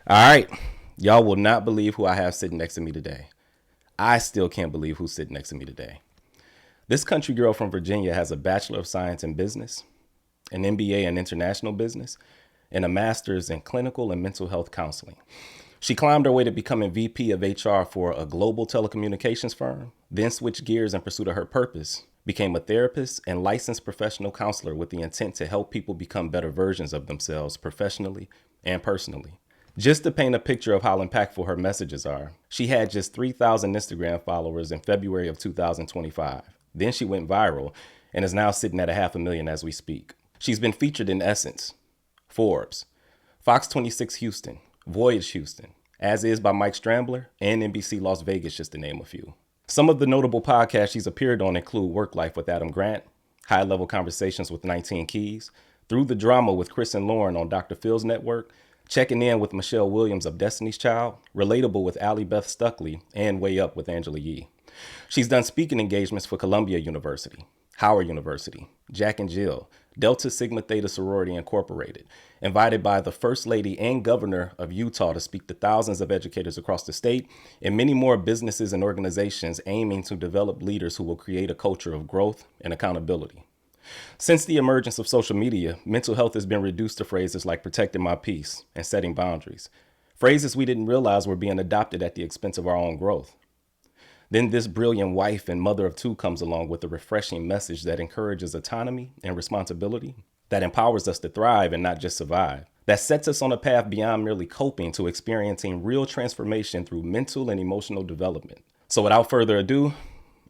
All right. Y'all will not believe who I have sitting next to me today. I still can't believe who's sitting next to me today. This country girl from Virginia has a Bachelor of Science in Business, an MBA in International Business, and a Master's in Clinical and Mental Health Counseling. She climbed her way to becoming VP of HR for a global telecommunications firm, then switched gears in pursuit of her purpose, became a therapist and licensed professional counselor with the intent to help people become better versions of themselves professionally and personally. Just to paint a picture of how impactful her messages are, she had just 3,000 Instagram followers in February of 2025. Then she went viral and is now sitting at 500,000 as we speak. She's been featured in Essence, Forbes, Fox 26 Houston, Voyage Houston, As Is by Mike Strambler, and NBC Las Vegas, just to name a few. Some of the notable podcasts she's appeared on include Work Life with Adam Grant, High Level Conversations with 19 Keys, Through the Drama with Chris and Lauren on Dr. Phil's network, Checking In with Michelle Williams of Destiny's Child, Relatable with Allie Beth Stuckley, and Way Up with Angela Yee. She's done speaking engagements for Columbia University, Howard University, Jack and Jill, Delta Sigma Theta Sorority Incorporated, invited by the First Lady and Governor of Utah to speak to thousands of educators across the state, and many more businesses and organizations aiming to develop leaders who will create a culture of growth and accountability. Since the emergence of social media, mental health has been reduced to phrases like protecting my peace and setting boundaries, phrases we didn't realize were being adopted at the expense of our own growth. Then this brilliant wife and mother of two comes along with a refreshing message that encourages autonomy and responsibility, that empowers us to thrive and not just survive, that sets us on a path beyond merely coping to experiencing real transformation through mental and emotional development. So without further ado,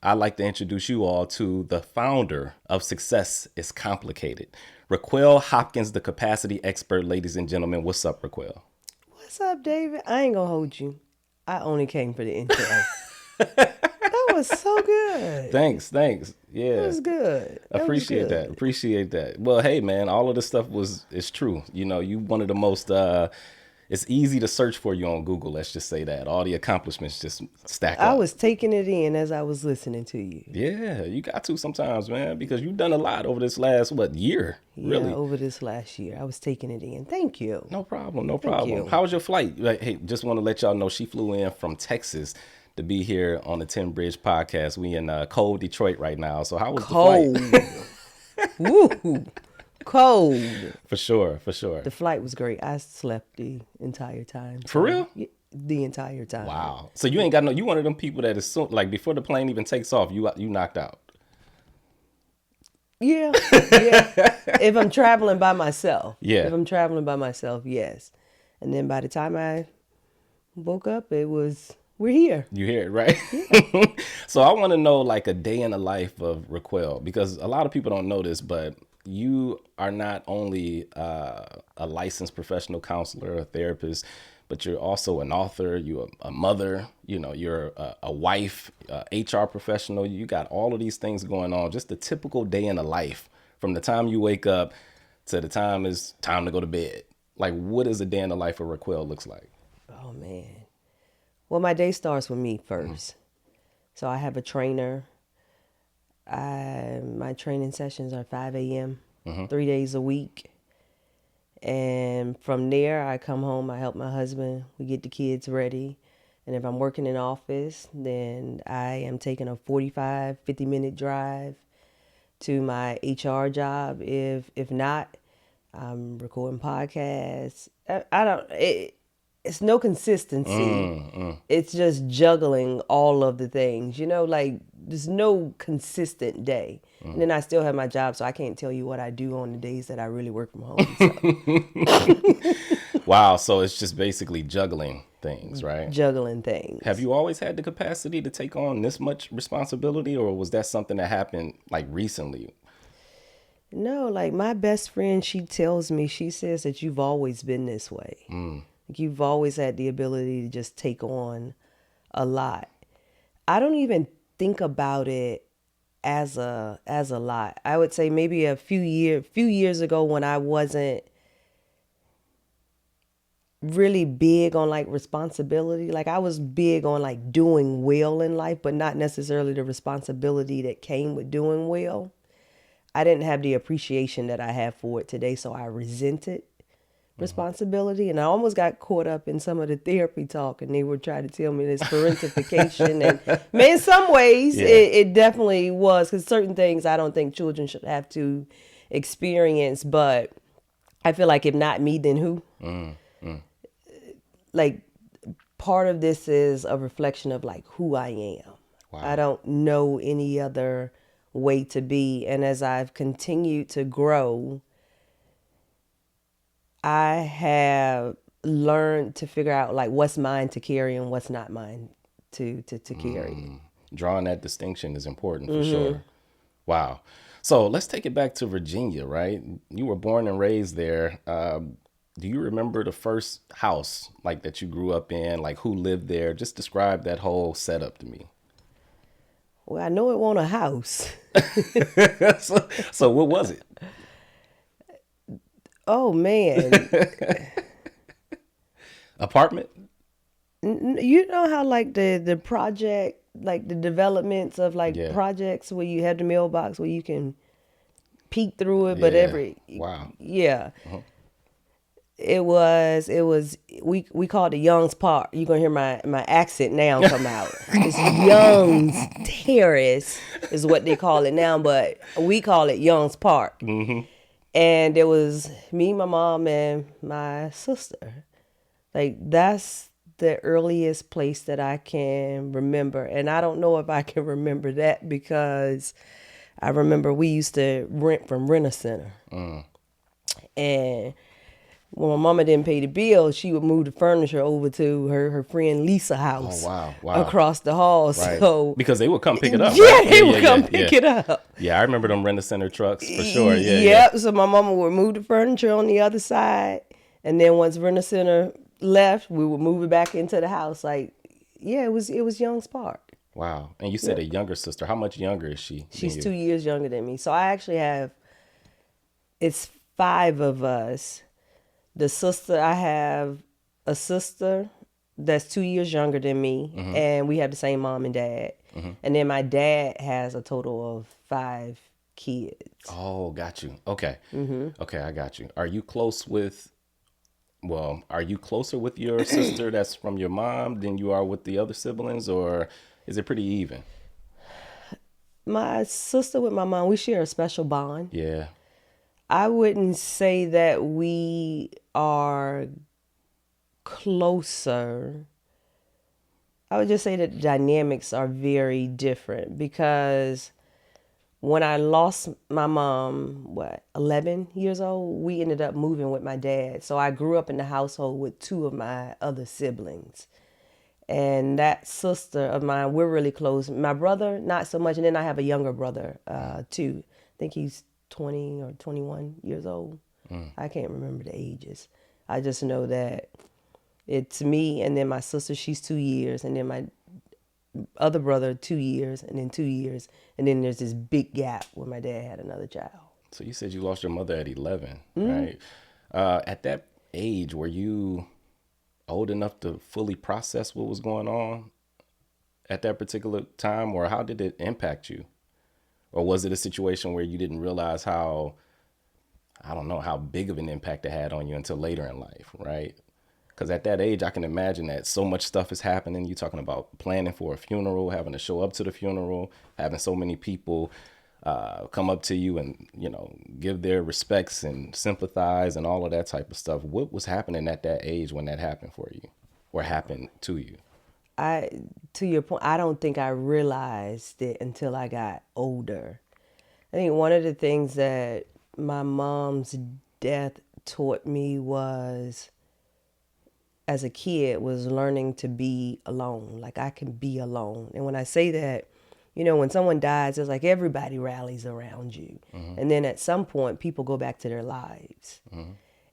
I'd like to introduce you all to the founder of Success is Complicated, RaQuel Hopkins, the capacity expert. Ladies and gentlemen, what's up, RaQuel? What's up, David? I ain't gonna hold you. I only came for the intro. That was so good. Thanks. Yeah. That was good. Appreciate that. Well, hey man, all of this stuff is true. You know, you one of the most it's easy to search for you on Google, let's just say that. All the accomplishments just stack up. I was taking it in as I was listening to you. Yeah, you got to sometimes, man, because you've done a lot over this last year? Really? Yeah, over this last year. I was taking it in. Thank you. No problem. you. How was your flight? Like, hey, just want to let y'all know she flew in from Texas to be here on the TinBridge podcast. We in cold Detroit right now. So how was Cold. the flight? Woo. Cold. For sure. The flight was great. I slept the entire time. For real? Yeah, the entire time. Wow. So you ain't got you one of them people that is so, like before the plane even takes off, you knocked out. Yeah. If I'm traveling by myself. Yeah. If I'm traveling by myself, yes. And then by the time I woke up, we're here. You hear it, right? Yeah. So I want to know like a day in the life of RaQuel, because a lot of people don't know this, but you are not only a licensed professional counselor, a therapist, but you're also an author, you're a mother, you know, you're a wife, HR professional. You got all of these things going on. Just a typical day in the life from the time you wake up to the time it's time to go to bed. Like, what is a day in the life of RaQuel looks like? Oh, man. Well, my day starts with me first. So I have a trainer. My training sessions are 5 a.m., 3 days a week. And from there, I come home, I help my husband, we get the kids ready. And if I'm working in office, then I am taking a 45, 50-minute drive to my HR job. If not, I'm recording podcasts. It's no consistency. It's just juggling all of the things, you know, like there's no consistent day. And then I still have my job, so I can't tell you what I do on the days that I really work from home. So. Wow. So it's just basically juggling things, right? Juggling things. Have you always had the capacity to take on this much responsibility, or was that something that happened like recently? No, like my best friend, she tells me, she says that you've always been this way. Like you've always had the ability to just take on a lot. I don't even think about it as a lot. I would say maybe a few years ago when I wasn't really big on like responsibility. Like I was big on like doing well in life, but not necessarily the responsibility that came with doing well. I didn't have the appreciation that I have for it today, so I resent it responsibility. And I almost got caught up in some of the therapy talk, and they were trying to tell me this parentification. And man, in some ways, Yeah. it definitely was, because certain things I don't think children should have to experience. But I feel like if not me, then who? Like, part of this is a reflection of like who I am. Wow. I don't know any other way to be. And as I've continued to grow, I have learned to figure out like what's mine to carry and what's not mine to carry. Drawing that distinction is important for sure. Wow. So let's take it back to Virginia, right? You were born and raised there. Do you remember the first house like that you grew up in? Like who lived there? Just describe that whole setup to me. Well, I know it wasn't a house. So what was it? Oh man. Apartment? You know how like the project, like the developments of like Yeah. projects where you have the mailbox where you can peek through it, but Yeah. Wow. yeah. It was we called it Young's Park. You're gonna hear my accent now come out. It's Young's Terrace is what they call it now, but we call it Young's Park. And it was me, my mom, and my sister. Like that's the earliest place that I can remember. And I don't know if I can remember that because I remember we used to rent from Rent-A-Center. And when my mama didn't pay the bill, she would move the furniture over to her friend Lisa's house. Oh, wow. Across the hall. Right. So Because they would come pick it up. yeah, right? they would come pick it up. Yeah, I remember them Rent-A-Center trucks for sure. Yeah. Yep. So my mama would move the furniture on the other side, and then once Rent-A-Center left, we would move it back into the house. Like, yeah, it was Young's Park. Wow. And you said a younger sister. How much younger is she? She's 2 years younger than me. So I actually have, it's 5 of us. The sister, I have a sister that's 2 years younger than me, and we have the same mom and dad. And then my dad has a total of 5 kids. Oh, got you. Okay. Okay, I got you. Are you closer with your sister that's from your mom than you are with the other siblings, or is it pretty even? My sister with my mom, we share a special bond. Yeah. I wouldn't say that we are closer. I would just say that the dynamics are very different because when I lost my mom, 11 years old, we ended up moving with my dad. So I grew up in the household with 2 of my other siblings. And that sister of mine, we're really close. My brother, not so much. And then I have a younger brother, too. I think he's 20 or 21 years old. I can't remember the ages. I just know that it's me and then my sister, she's 2 years, and then my other brother 2 years, and then 2 years, and then there's this big gap where my dad had another child. So you said you lost your mother at 11, right? At that age, were you old enough to fully process what was going on at that particular time, or how did it impact you? Or was it a situation where you didn't realize how big of an impact it had on you until later in life, right? Because at that age, I can imagine that so much stuff is happening. You're talking about planning for a funeral, having to show up to the funeral, having so many people come up to you and, give their respects and sympathize and all of that type of stuff. What was happening at that age when that happened for you or happened to you? To your point, I don't think I realized it until I got older. I think one of the things that my mom's death taught me was, as a kid, was learning to be alone. Like, I can be alone. And when I say that, when someone dies, it's like everybody rallies around you. And then at some point, people go back to their lives.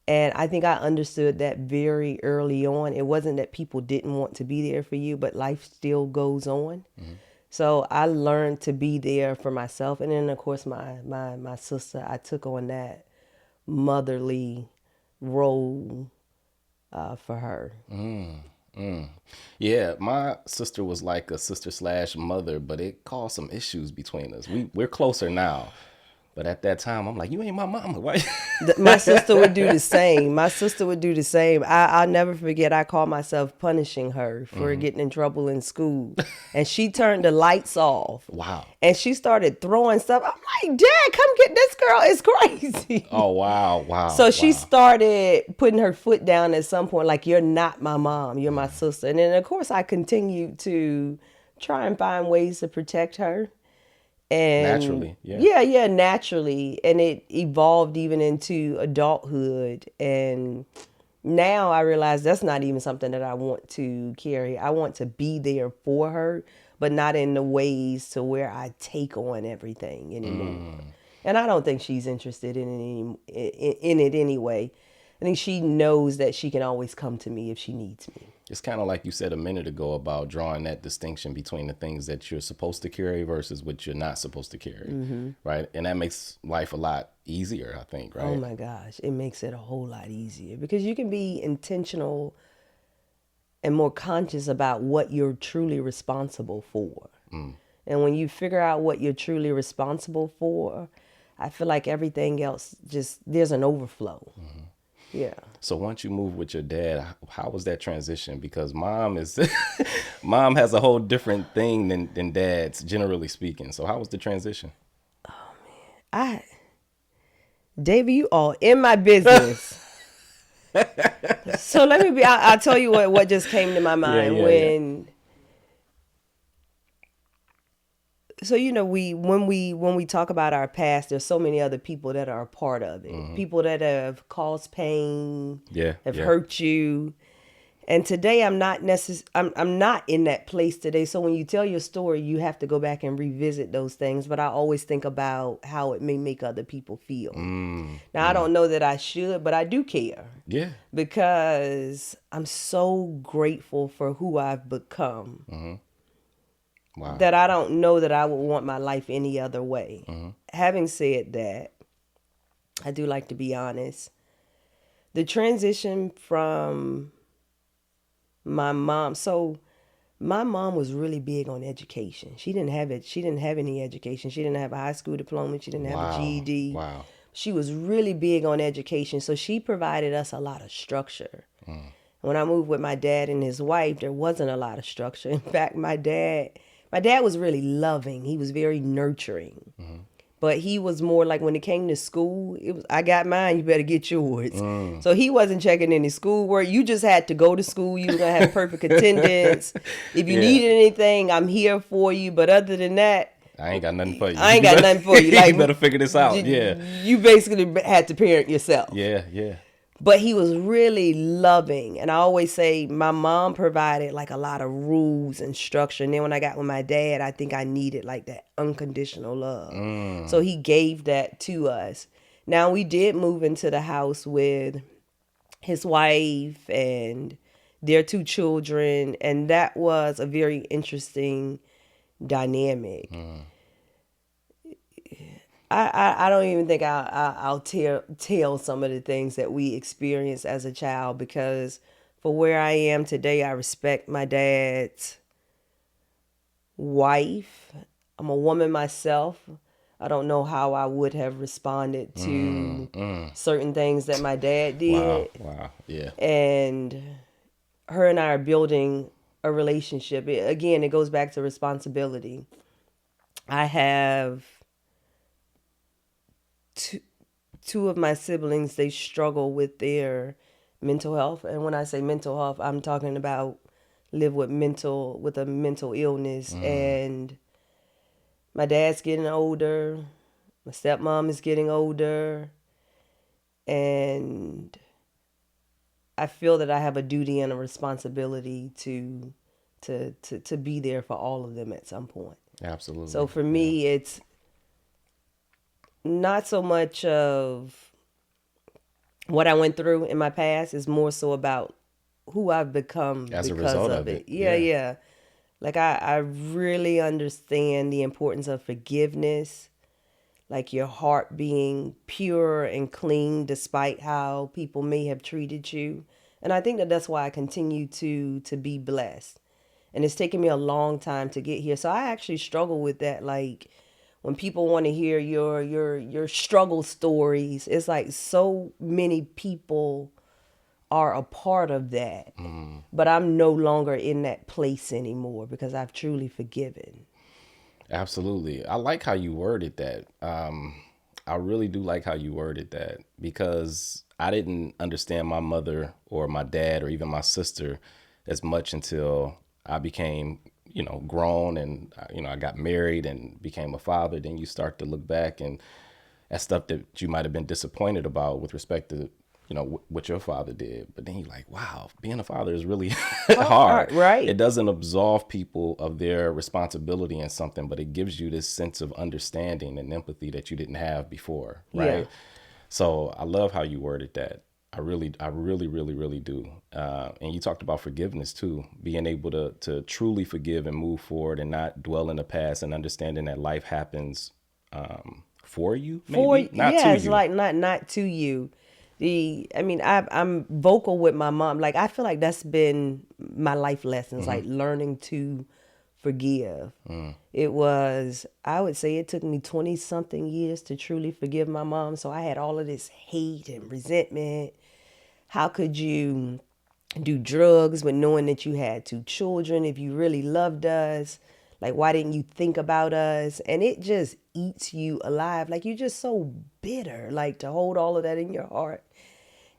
And I think I understood that very early on. It wasn't that people didn't want to be there for you, but life still goes on. So I learned to be there for myself. And then, of course, my sister, I took on that motherly role for her. Yeah, my sister was like a sister/mother, but it caused some issues between us. We're closer now, But at that time, I'm like, you ain't my mama. Why? My sister would do the same. My sister would do the same. I'll never forget, I called myself punishing her for getting in trouble in school. And she turned the lights off. Wow. And she started throwing stuff. I'm like, Dad, come get this girl. It's crazy. Oh, wow. Wow. So she wow. started putting her foot down at some point, like, you're not my mom, you're my sister. And then, of course, I continued to try and find ways to protect her. And Naturally, yeah. yeah, naturally. And it evolved even into adulthood. And now I realize that's not even something that I want to carry. I want to be there for her, but not in the ways to where I take on everything anymore. And I don't think she's interested in it anyway. I think she knows that she can always come to me if she needs me. It's kind of like you said a minute ago about drawing that distinction between the things that you're supposed to carry versus what you're not supposed to carry, right? And that makes life a lot easier, I think, right? Oh my gosh, it makes it a whole lot easier because you can be intentional and more conscious about what you're truly responsible for. And when you figure out what you're truly responsible for, I feel like everything else just, there's an overflow. Yeah. So once you moved with your dad, how was that transition? Because mom is, mom has a whole different thing than dads, generally speaking. So how was the transition? David, you all in my business. So I'll tell you what just came to my mind when. So, when we talk about our past, there's so many other people that are a part of it. People that have caused pain, have hurt you. And today I'm not I'm not in that place today. So when you tell your story, you have to go back and revisit those things. But I always think about how it may make other people feel. Now, I don't know that I should, but I do care. Yeah. Because I'm so grateful for who I've become. Wow. That I don't know that I would want my life any other way. Having said that, I do like to be honest. The transition from my mom. So my mom was really big on education. She didn't have it. She didn't have any education. She didn't have a high school diploma. She didn't have a GED. Wow. She was really big on education. So she provided us a lot of structure. When I moved with my dad and his wife, there wasn't a lot of structure. In fact, my dad was really loving. He was very nurturing. But he was more like when it came to school, it was, I got mine, you better get yours. So he wasn't checking any schoolwork. You just had to go to school. You were going to have perfect attendance. If you needed anything, I'm here for you. But other than that, I ain't got nothing for you. I ain't got nothing for you. Like, you better figure this out. You basically had to parent yourself. Yeah. But he was really loving. And I always say my mom provided like a lot of rules and structure. And then when I got with my dad, I think I needed like that unconditional love. So he gave that to us. Now we did move into the house with his wife and their 2 children. And that was a very interesting dynamic. I don't even think I'll tell some of the things that we experienced as a child, because for where I am today, I respect my dad's wife. I'm a woman myself. I don't know how I would have responded to certain things that my dad did. Wow. Yeah. And her and I are building a relationship. Again, it goes back to responsibility. I have two of my siblings. They struggle with their mental health. And when I say mental health, I'm talking about live with a mental illness. And my dad's getting older. My stepmom is getting older. And I feel that I have a duty and a responsibility to be there for all of them at some point. Absolutely. So for me, it's not so much of what I went through in my past. It's more so about who I've become as a because result of it. Yeah. Like I really understand the importance of forgiveness, like your heart being pure and clean despite how people may have treated you. And I think that that's why I continue to be blessed. And it's taken me a long time to get here. So I actually struggle with that. Like when people want to hear your struggle stories, it's like so many people are a part of that. But I'm no longer in that place anymore because I've truly forgiven. Absolutely. I like how you worded that. I really do like how you worded that because I didn't understand my mother or my dad or even my sister as much until I became, grown and, I got married and became a father. Then you start to look back and at stuff that you might have been disappointed about with respect to, what your father did. But then you're like, wow, being a father is really hard. Right. It doesn't absolve people of their responsibility in something, but it gives you this sense of understanding and empathy that you didn't have before. Right. Yeah. So I love how you worded that. I really, really do. And you talked about forgiveness too, being able to truly forgive and move forward and not dwell in the past and understanding that life happens for you, maybe not to it's you. like not to you. I'm vocal with my mom. Like, I feel like that's been my life lessons, like learning to forgive. I would say it took me 20 something years to truly forgive my mom. So I had all of this hate and resentment. How could you do drugs with knowing that you had 2 children? If you really loved us, like, why didn't you think about us? And it just eats you alive. Like, you're just so bitter, like, to hold all of that in your heart.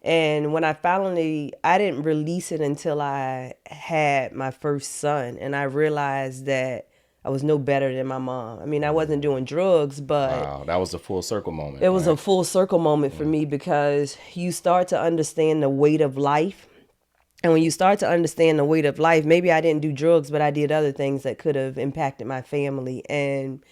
And when I didn't release it until I had my first son. And I realized that I was no better than my mom. I mean, I wasn't doing drugs, but Wow, that was a full circle moment. it was a full circle moment for me because you start to understand the weight of life. And when you start to understand the weight of life, maybe I didn't do drugs, but I did other things that could have impacted my family. And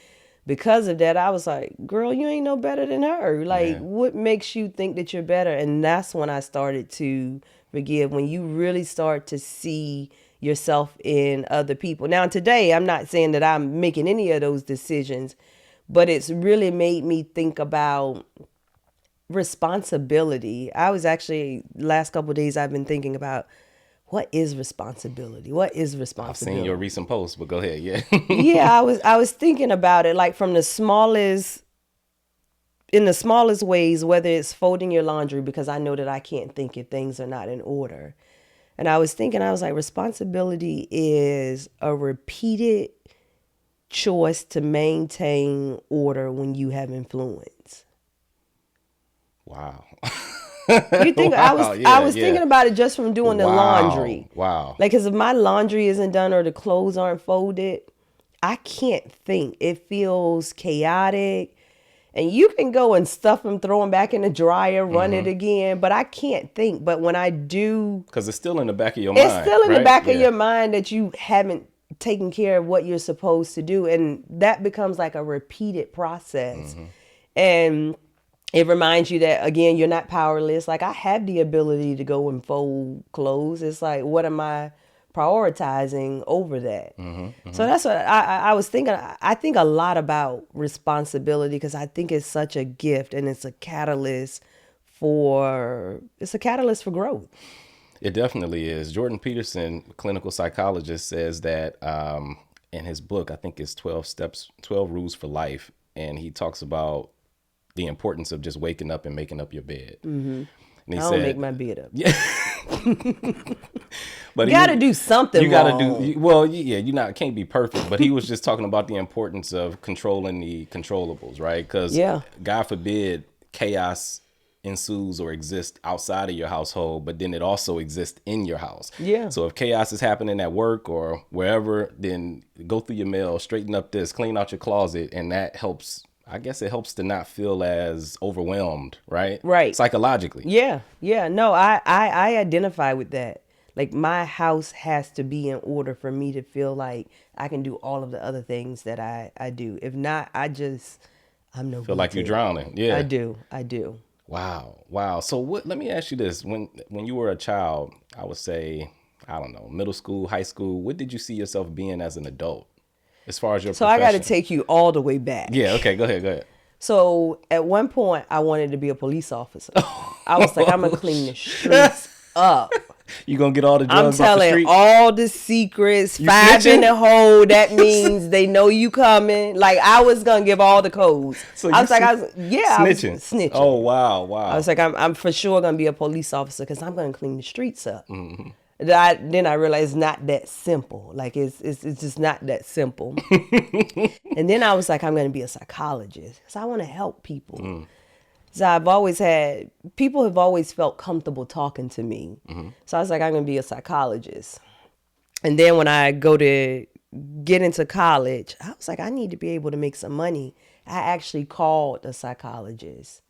because of that, I was like, girl, you ain't no better than her. Like, what makes you think that you're better? And that's when I started to forgive, when you really start to see yourself in other people. Now, today, I'm not saying that I'm making any of those decisions, but it's really made me think about responsibility. I was actually, last couple of days, I've been thinking about, what is responsibility? What is responsibility? I've seen your recent post, but go ahead. Yeah. Yeah, I was thinking about it, like, from in the smallest ways, whether it's folding your laundry, because I know that I can't think if things are not in order. And I was like, responsibility is a repeated choice to maintain order when you have influence. Wow. You think Wow, I was thinking about it just from doing the laundry. Wow. Like, because if my laundry isn't done or the clothes aren't folded, I can't think. It feels chaotic. And you can go and stuff them, throw them back in the dryer, run it again. But I can't think. But when I do... Because it's still in the back of your mind. It's still in the back of your mind that you haven't taken care of what you're supposed to do. And that becomes like a repeated process. And it reminds you that, again, you're not powerless. Like, I have the ability to go and fold clothes. It's like, what am I prioritizing over that? So that's what I was thinking. I think a lot about responsibility because I think it's such a gift and it's a catalyst for growth. It definitely is. Jordan Peterson, clinical psychologist, says that in his book, I think it's 12 Rules for Life. And he talks about the importance of just waking up and making up your bed. And he I don't make my bed up. Yeah. But you got to do something. You got to do well. Yeah, can't be perfect. But he was just talking about the importance of controlling the controllables, right? Because God forbid chaos ensues or exists outside of your household, but then it also exists in your house. Yeah. So if chaos is happening at work or wherever, then go through your mail, straighten up this, clean out your closet, and that helps. I guess it helps to not feel as overwhelmed, right? Right. Psychologically. Yeah. No, I identify with that. Like, my house has to be in order for me to feel like I can do all of the other things that I do. If not, I'm no good. Feel like you're drowning. Yeah. I do. Wow. So let me ask you this. When you were a child, I would say, I don't know, middle school, high school, what did you see yourself being as an adult? As far as your profession? I got to take you all the way back. Yeah, okay, go ahead. So at one point, I wanted to be a police officer. I was like, I'm going to clean the streets up. You gonna get all the I'm drugs off the telling street? all the secrets. You 5 in snitching? the hole. That means they know you coming. Like, I was gonna give all the codes. So I you was like, I was snitching? snitching. Oh wow, I wow. was like, I'm for sure gonna be a police officer because I'm gonna clean the streets up. Mm-hmm. Then I realized it's not that simple. Like, it's just not that simple. And then I was like, I'm gonna be a psychologist because I want to help people. So people have always felt comfortable talking to me. So I was like, I'm going to be a psychologist. And then when I go to get into college, I was like, I need to be able to make some money. I actually called a psychologist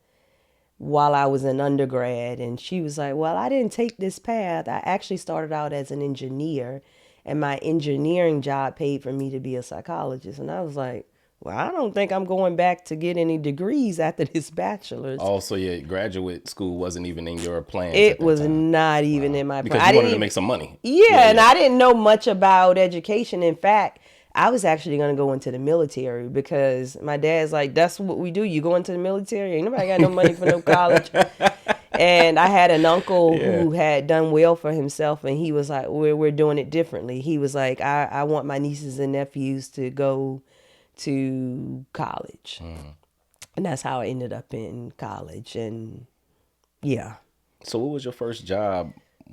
while I was in undergrad. And she was like, well, I didn't take this path. I actually started out as an engineer. And my engineering job paid for me to be a psychologist. And I was like, well, I don't think I'm going back to get any degrees after this bachelor's. Oh, so yeah, graduate school wasn't even in your plans at It that was time. not even in my plan. Because you wanted to make some money. Yeah, and I didn't know much about education. In fact, I was actually going to go into the military because my dad's like, that's what we do. You go into the military. Ain't nobody got no money for no college. And I had an uncle who had done well for himself, and he was like, we're doing it differently. He was like, I want my nieces and nephews to go to college. And that's how I ended up in college. And yeah. So what was your first job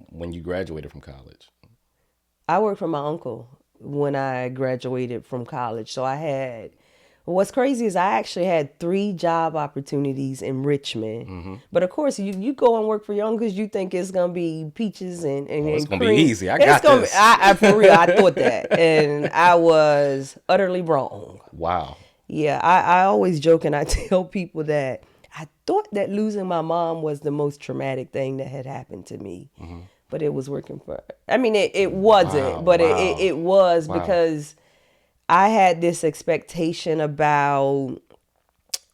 when you graduated from college? I worked for my uncle when I graduated from college. So what's crazy is I actually had 3 job opportunities in Richmond. But of course, you go and work for your uncle because you think it's going to be peaches and It's going to cream. be easy. I got this. For real, I thought that. And I was utterly wrong. Wow. Yeah, I always joke and I tell people that I thought that losing my mom was the most traumatic thing that had happened to me. But it was working for her. I mean, it wasn't, Wow, but wow. it was Wow. because I had this expectation about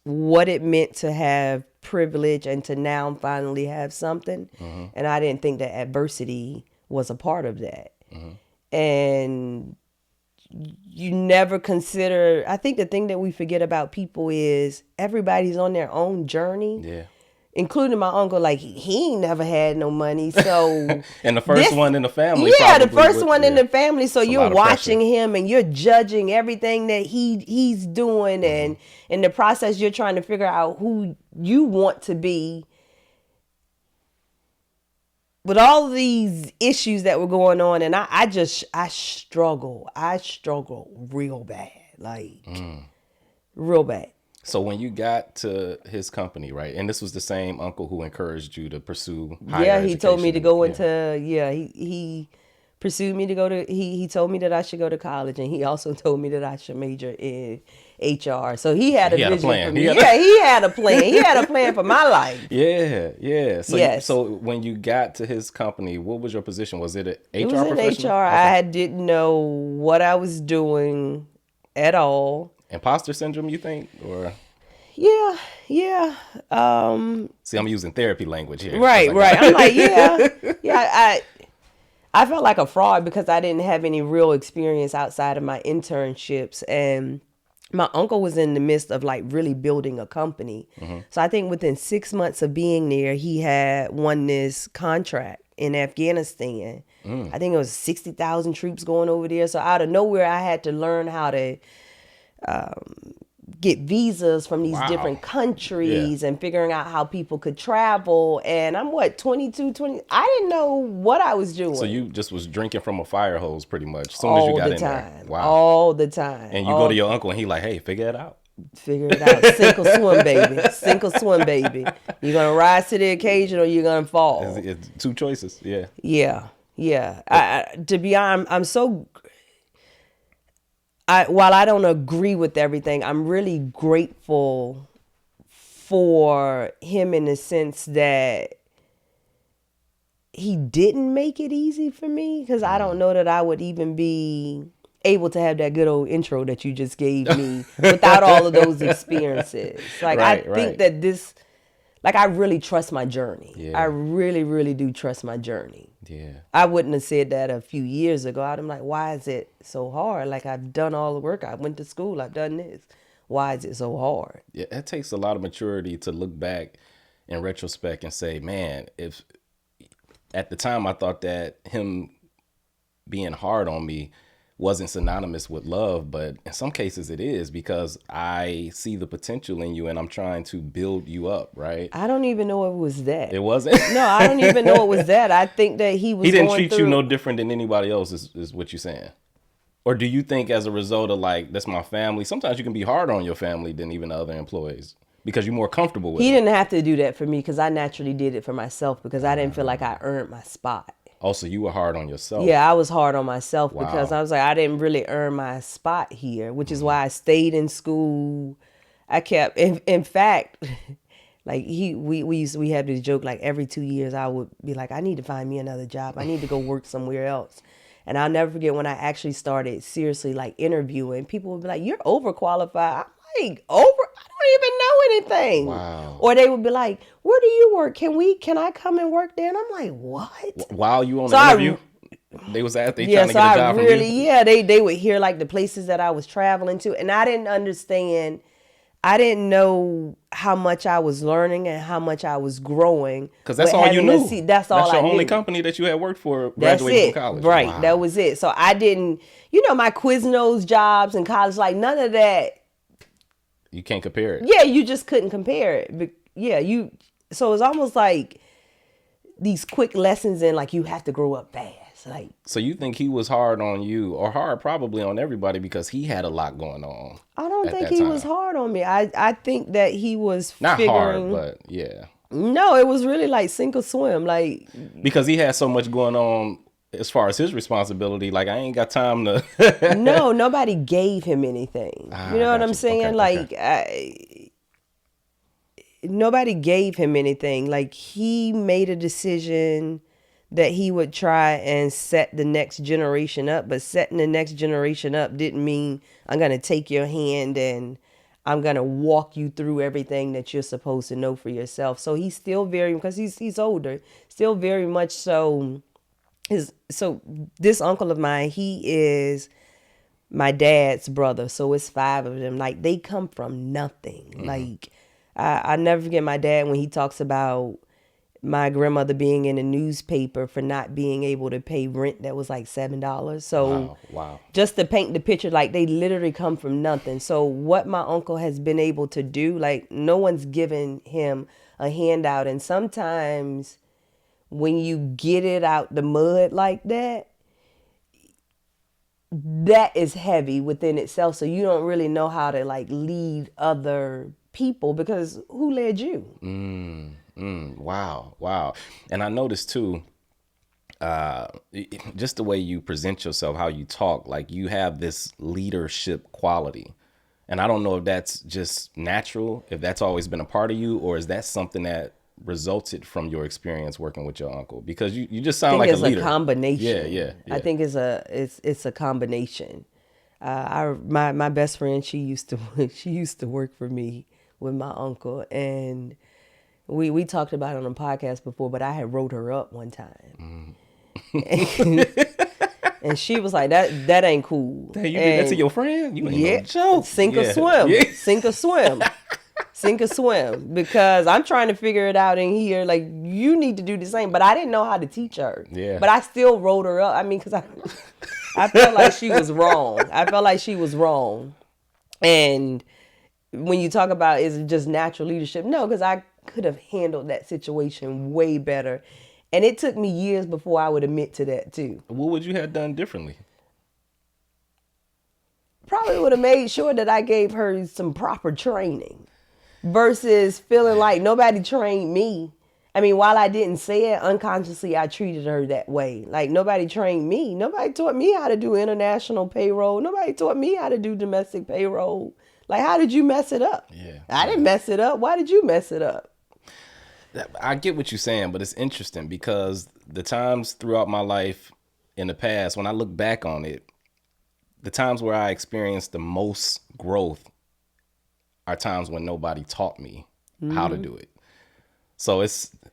what it meant to have privilege and to now finally have something. And I didn't think that adversity was a part of that. And you never consider, I think the thing that we forget about people is everybody's on their own journey. Yeah. Including my uncle, like he ain't never had no money, so And the first one in the family. yeah, the probably first one in the family. So It's a you're lot of watching pressure. him and you're judging everything that he's doing, and in the process, you're trying to figure out who you want to be. With all of these issues that were going on, and I struggle real bad, like real bad. So when you got to his company, right, and this was the same uncle who encouraged you to pursue higher education. He told me to go into, he pursued me to go to, he told me that I should go to college, and he also told me that I should major in HR. So he had a vision plan. for me. He had He had a plan. He had a plan for my life. Yeah. So, Yes. So when you got to his company, what was your position? Was it an HR It was in professional? HR. Okay. I didn't know what I was doing at all. Imposter syndrome, you think? Or Yeah. see, I'm using therapy language here. Right. I'm like, yeah. I felt like a fraud because I didn't have any real experience outside of my internships, and my uncle was in the midst of like really building a company. So I think within 6 months of being there, he had won this contract in Afghanistan. I think it was 60,000 troops going over there. So out of nowhere, I had to learn how to get visas from these different countries and figuring out how people could travel. And I'm 22, 20. I didn't know what I was doing. So you just was drinking from a fire hose pretty much as soon as you got in there. Wow. All the time. And you go to your uncle and he like, hey, figure it out. Figure it out. Sink or swim, baby. Sink or swim, baby. You're going to rise to the occasion or you're going to fall. It's 2 choices. Yeah. Yeah. To be honest, I'm so... while I don't agree with everything, I'm really grateful for him in the sense that he didn't make it easy for me, because I don't know that I would even be able to have that good old intro that you just gave me without all of those experiences. Like, I think that this, like, I really trust my journey. Yeah. I really, really do trust my journey. Yeah. I wouldn't have said that a few years ago. I'm like, why is it so hard? Like, I've done all the work. I went to school. I've done this. Why is it so hard? Yeah, it takes a lot of maturity to look back in retrospect and say, man, if at the time I thought that him being hard on me wasn't synonymous with love, but in some cases it is, because I see the potential in you and I'm trying to build you up, right? I don't even know it was that. It wasn't? No, I don't even know it was that. I think that he was He didn't going treat through... you no different than anybody else, is what you're saying? Or do you think as a result of like, that's my family, sometimes you can be harder on your family than even the other employees because you're more comfortable with He them? didn't have to do that for me because I naturally did it for myself because I didn't feel like I earned my spot. Also, you were hard on yourself. Yeah, I was hard on myself Wow. because I was like, I didn't really earn my spot here, which is why I stayed in school. I kept, in fact, like we had this joke, like every 2 years I would be like, I need to find me another job. I need to go work somewhere else. And I'll never forget when I actually started seriously like interviewing, people would be like, you're overqualified. I'm like, I don't even know anything. Wow. Or they would be like, where do you work? Can I come and work there? And I'm like, what? While you on the interview, they was trying to get a job from you? Yeah, they would hear like the places that I was traveling to. And I didn't understand. I didn't know how much I was learning and how much I was growing. Because that's all you knew. That's all I knew. That's your only company that you had worked for graduating from college. Right. Wow. That was it. So I didn't, my Quiznos jobs in college, like none of that. You can't compare it. Yeah, you just couldn't compare it. But yeah, so it's almost like these quick lessons in like you have to grow up fast. Like, so you think he was hard on you, or hard probably on everybody because he had a lot going on? I don't think he was hard on me. I think that he was not figuring, hard, but yeah. No, it was really like sink or swim. Like, because he had so much going on as far as his responsibility. Like, I ain't got time to. No, nobody gave him anything. You know what I'm saying? Okay. Nobody gave him anything. Like, he made a decision that he would try and set the next generation up. But setting the next generation up didn't mean I'm going to take your hand and I'm going to walk you through everything that you're supposed to know for yourself. So he's still because he's older, still very much so. So this uncle of mine, he is my dad's brother. So it's 5 of them. Like, they come from nothing. Mm-hmm. Like, I never forget my dad when he talks about my grandmother being in the newspaper for not being able to pay rent that was like $7. So wow. Just to paint the picture, like, they literally come from nothing. So what my uncle has been able to do, like, no one's given him a handout. And sometimes when you get it out the mud like that, that is heavy within itself. So you don't really know how to like lead other people because who led you? Wow. And I noticed too, just the way you present yourself, how you talk, like you have this leadership quality. And I don't know if that's just natural, if that's always been a part of you, or is that something that resulted from your experience working with your uncle? Because you just sound like a leader. It's a combination. Yeah. I think it's a combination. My best friend, she used to work for me with my uncle, and we talked about it on a podcast before, but I had wrote her up one time. And she was like, that ain't cool. Hey, you did that to your friend? You ain't no joke. Sink or swim. Yeah. Sink or swim. Sink or swim. Because I'm trying to figure it out in here. Like, you need to do the same. But I didn't know how to teach her. Yeah. But I still wrote her up. I mean, because I felt like she was wrong. And when you talk about is it just natural leadership? No, because I could have handled that situation way better. And it took me years before I would admit to that too. What would you have done differently? Probably would have made sure that I gave her some proper training versus feeling like nobody trained me. I mean, while I didn't say it, unconsciously I treated her that way. Like, nobody trained me. Nobody taught me how to do international payroll. Nobody taught me how to do domestic payroll. Like, how did you mess it up? Yeah. I didn't mess it up. Why did you mess it up? I get what you're saying, but it's interesting because the times throughout my life in the past, when I look back on it, the times where I experienced the most growth are times when nobody taught me how to do it. So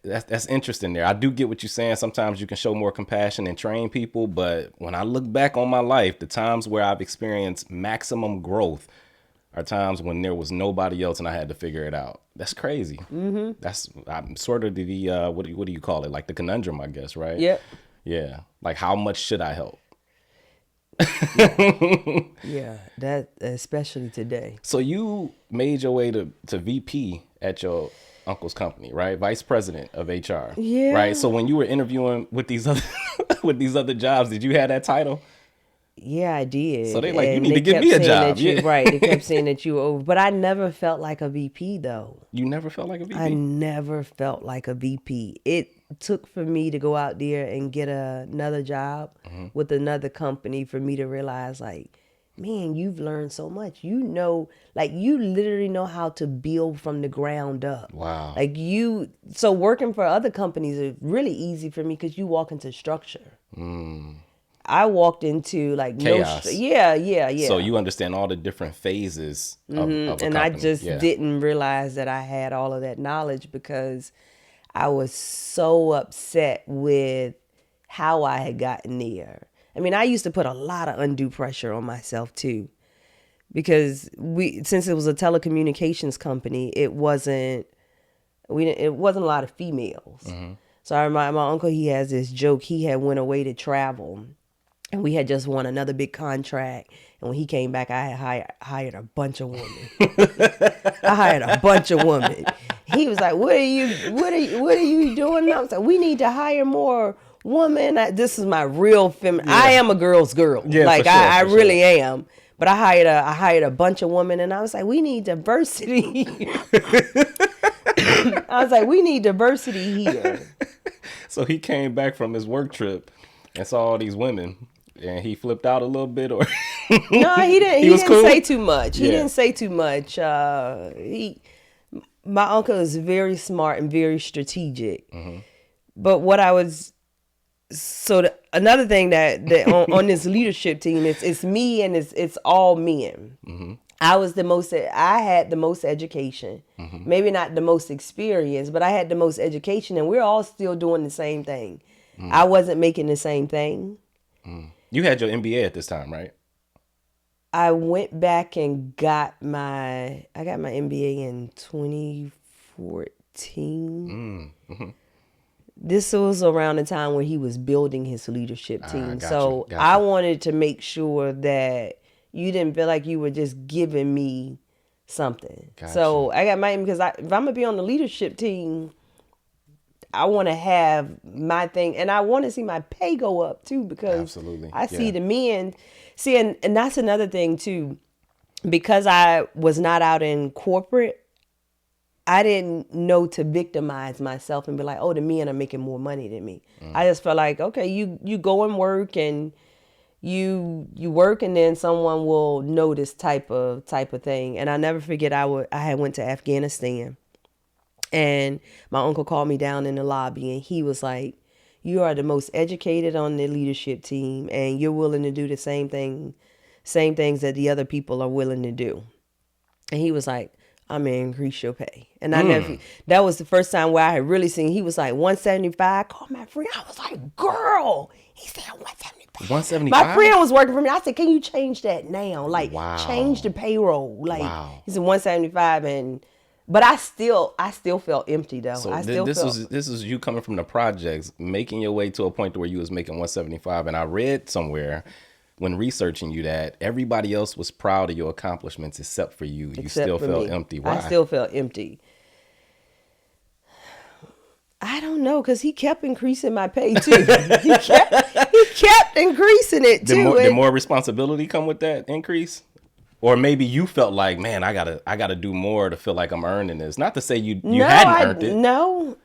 that's interesting there. I do get what you're saying. Sometimes you can show more compassion and train people, but when I look back on my life, the times where I've experienced maximum growth are times when there was nobody else and I had to figure it out. That's crazy. I'm sort of the what do you call it? Like the conundrum, I guess, right? Yep. Yeah. Like how much should I help? Yeah, that especially today. So you made your way to VP at your uncle's company, right? Vice president of HR. Yeah. Right. So when you were interviewing with these other with these other jobs, did you have that title? Yeah, I did. So they like, you And need they to give kept me a saying job. that you- Yeah. Right. They kept saying that you were over. But I never felt like a VP, though. You never felt like a VP? I never felt like a VP. It took for me to go out there and get another job with another company for me to realize, like, man, you've learned so much. You know, like, you literally know how to build from the ground up. Wow. Like, so working for other companies is really easy for me because you walk into structure. I walked into like Chaos. Yeah. So you understand all the different phases of a company. And I just Yeah. didn't realize that I had all of that knowledge because I was so upset with how I had gotten there. I mean, I used to put a lot of undue pressure on myself too, because since it was a telecommunications company, it wasn't a lot of females. So I remember my uncle, he has this joke. He had went away to travel. And we had just won another big contract. And when he came back, I had hired a bunch of women. I hired a bunch of women. He was like, what are you doing now? I was like, we need to hire more women. This is my real feminine. I am a girl's girl. Yeah, like for sure, I for really am. But I hired a bunch of women, and I was like, we need diversity. I was like, we need diversity here. So he came back from his work trip and saw all these women, and he flipped out a little bit, or no, he didn't. He was didn't cool? say too much. He Yeah. didn't say too much. My uncle is very smart and very strategic. But what I was another thing that on this leadership team, it's me and it's all men. I had the most education, maybe not the most experience, but I had the most education, and we're all still doing the same thing. I wasn't making the same thing. you had your MBA at this time, right? I went back and got my MBA in 2014. This was around the time where he was building his leadership team. Gotcha. I wanted to make sure that you didn't feel like you were just giving me something. Gotcha. So I got my, because if I'm going to be on the leadership team, I want to have my thing, and I want to see my pay go up too, because Absolutely. I see Yeah. the men. See, and that's another thing too, because I was not out in corporate, I didn't know to victimize myself and be like, oh, the men are making more money than me. I just felt like, okay, you go and work, and you work, and then someone will know this type of thing. And I never forget, I had went to Afghanistan, and my uncle called me down in the lobby, and he was like, you are the most educated on the leadership team, and you're willing to do the same things that the other people are willing to do. And he was like, I'm going to increase your pay. And that was the first time where I had really seen, he was like, 175. I called my friend. I was like, girl. He said 175. 175? My friend was working for me. I said, can you change that now? Like, Wow. change the payroll. Like, Wow. he said 175. But I still felt empty though. So I still this felt, was you coming from the projects, making your way to a point where you was making 175. And I read somewhere when researching you that everybody else was proud of your accomplishments except for you. You still felt empty. Why? I still felt empty. I don't know, because he kept increasing my pay too. he kept increasing it too. Did more responsibility come with that increase? Or maybe you felt like, man, I gotta do more to feel like I'm earning this. Not to say you hadn't earned it.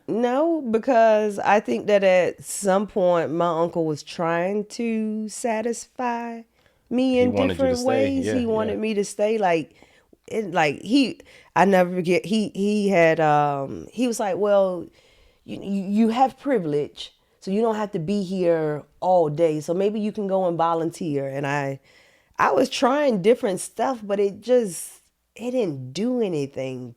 No, because I think that at some point my uncle was trying to satisfy me in different ways. Yeah, he wanted me to stay. I never forget. He had he was like, well, you have privilege, so you don't have to be here all day. So maybe you can go and volunteer. And I was trying different stuff, but it didn't do anything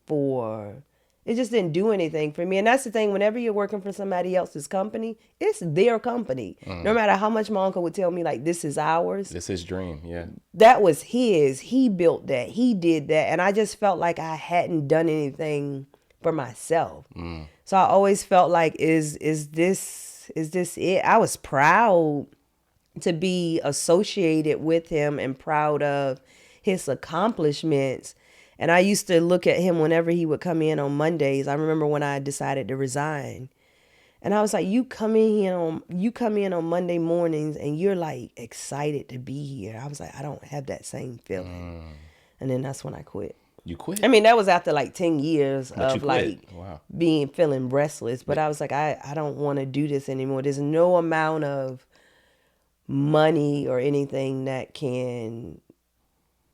It just didn't do anything for me. And that's the thing, whenever you're working for somebody else's company, it's their company. No matter how much my uncle would tell me, like, this is ours. This is his dream, yeah. That was his. He built that. He did that. And I just felt like I hadn't done anything for myself. So I always felt like, is this it? I was proud to be associated with him and proud of his accomplishments. And I used to look at him whenever he would come in on Mondays. I remember when I decided to resign. And I was like, you come in on Monday mornings and you're like excited to be here. I was like, I don't have that same feeling. And then that's when I quit. You quit? I mean, that was after like 10 years of like wow. feeling restless. But I was like, I don't want to do this anymore. There's no amount of money or anything that can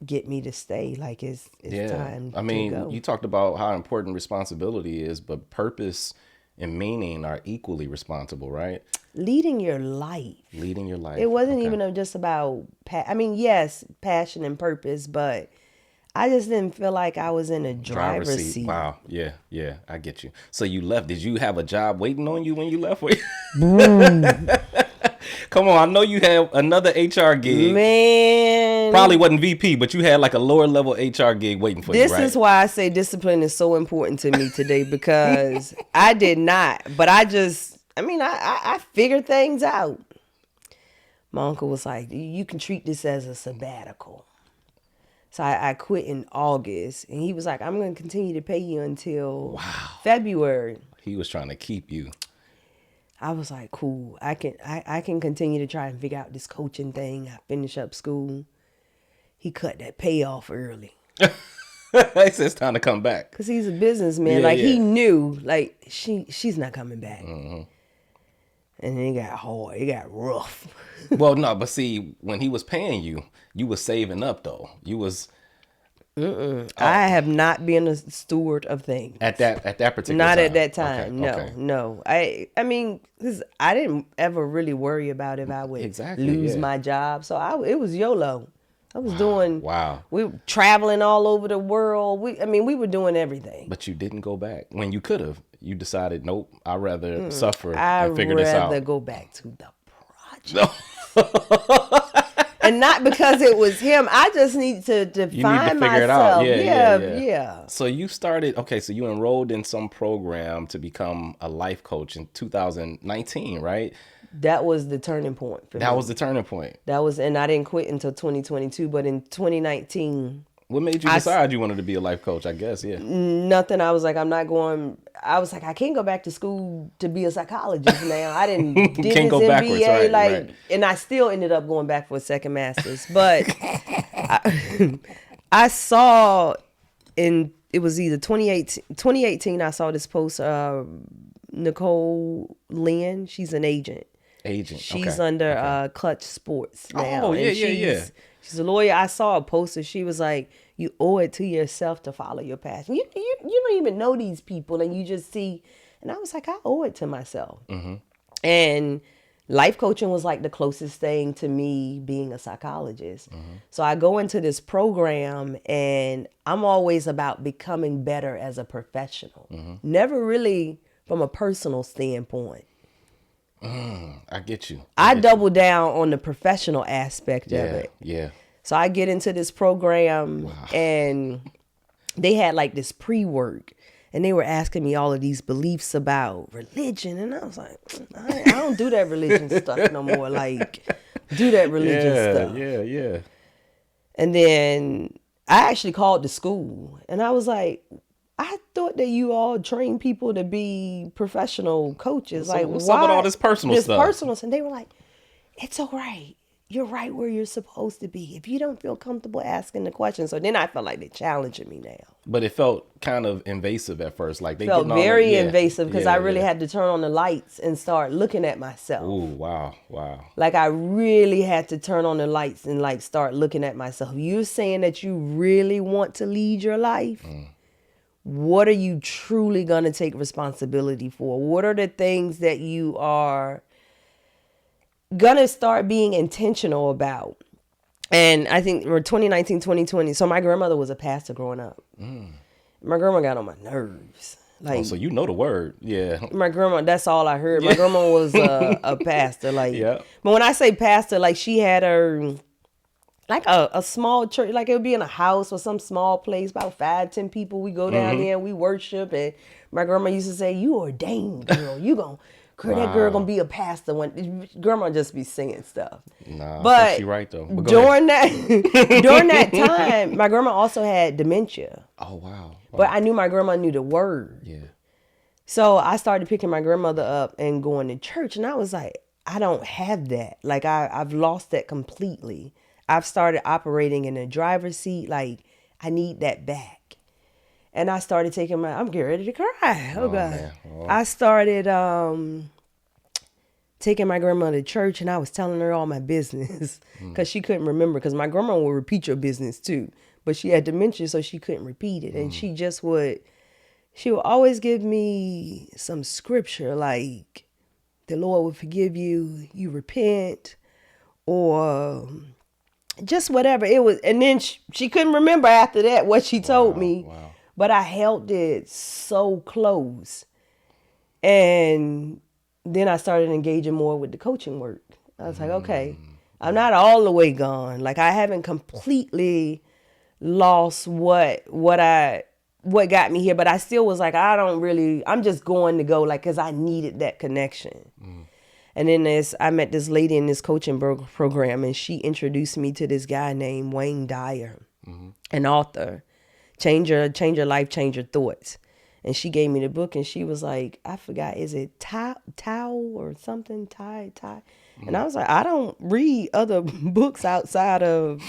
get me to stay. Like, it's time I mean, to go. you talked about how important responsibility is, but purpose and meaning are equally responsible, right? Leading your life. It wasn't even just about, yes, passion and purpose, but I just didn't feel like I was in a driver's seat. Wow. Yeah, I get you. So you left. Did you have a job waiting on you when you left? Come on, I know you had another HR gig. Man. Probably wasn't VP, but you had like a lower level HR gig waiting for you, right? This is why I say discipline is so important to me today, because I did not. But I figured things out. My uncle was like, you can treat this as a sabbatical. So I quit in August. And he was like, I'm going to continue to pay you until February. He was trying to keep you. I was like, cool. I can continue to try and figure out this coaching thing. I finish up school. He cut that payoff early. He said it's time to come back. Because he's a businessman. He knew, like, she's not coming back. And then it got hard. It got rough. Well, no, but see, when he was paying you, you was saving up, though. You was... I have not been a steward of things. At that particular Not time? at that time. Okay. No. I mean, because I didn't ever really worry about if I would lose my job. So it was YOLO. I was doing... Wow. We were traveling all over the world. We were doing everything. But you didn't go back. When you could have. You decided, nope, I'd rather suffer and figure this out. I'd rather go back to the project. And not because it was him. I just need to define myself. It out. Yeah. So you started, so you enrolled in some program to become a life coach in 2019, right? That was the turning point for me. That was the turning point. And I didn't quit until 2022, but in 2019. What made you decide you wanted to be a life coach, I guess, yeah? Nothing. I was like, I can't go back to school to be a psychologist now. I didn't did Can't this go MBA, backwards, right. And I still ended up going back for a second master's. But I saw it was either 2018, I saw this post, Nicole Lynn, she's an agent. She's under Clutch Sports now. Oh, yeah. She's a lawyer. I saw a poster. She was like, you owe it to yourself to follow your passion. You don't even know these people, and you just see. And I was like, I owe it to myself. And life coaching was like the closest thing to me being a psychologist. So I go into this program, and I'm always about becoming better as a professional. Never really from a personal standpoint. I get you. I double down on the professional aspect of it. Yeah. So I get into this program, and they had like this pre-work, and they were asking me all of these beliefs about religion, and I was like, I don't do that religion stuff no more. Like, do that religion stuff. Yeah. And then I actually called the school, and I was like, I thought that you all train people to be professional coaches. So what's up with all this personal stuff? And they were like, it's all right. You're right where you're supposed to be. If you don't feel comfortable asking the question. So then I felt like they're challenging me now. But it felt kind of invasive at first. Like they felt very invasive because I really had to turn on the lights and start looking at myself. Ooh, wow. Like I really had to turn on the lights and like start looking at myself. You're saying that you really want to lead your life? What are you truly going to take responsibility for? What are the things that you are going to start being intentional about? And I think we're 2019, 2020. So my grandmother was a pastor growing up. My grandma got on my nerves. Like, Oh, so you know the word. Yeah. my grandma, that's all I heard. My grandma was a pastor. Like, Yeah. but when I say pastor, like she had her, like a small church, like it would be in a house or some small place, about 5-10 people. We go down there and we worship. And my grandma used to say, "You ordained, girl. You gonna, girl, that girl gonna be a pastor." When grandma just be singing stuff. Nah, I But think she right though. But go ahead. during that time, my grandma also had dementia. Oh wow. But I knew my grandma knew the word. Yeah. So I started picking my grandmother up and going to church. And I was like, I don't have that. Like, I've lost that completely. I've started operating in the driver's seat. Like, I need that back. And I started taking I'm getting ready to cry. Oh, God. Man. Oh. I started taking my grandmother to church, and I was telling her all my business because she couldn't remember, because my grandma would repeat your business too. But she had dementia, so she couldn't repeat it. And she would always give me some scripture like, the Lord will forgive you, you repent, or just whatever it was. And then she couldn't remember after that what she told me. Wow. But I held it so close. And then I started engaging more with the coaching work. I was like, okay, I'm not all the way gone. Like, I haven't completely lost what got me here, but I still was like, I'm just going to go, like, because I needed that connection. And then I met this lady in this coaching program, and she introduced me to this guy named Wayne Dyer, an author, Change Your Life, Change Your Thoughts. And she gave me the book, and she was like, I forgot, is it Tao or something? Tai? And I was like, I don't read other books outside of,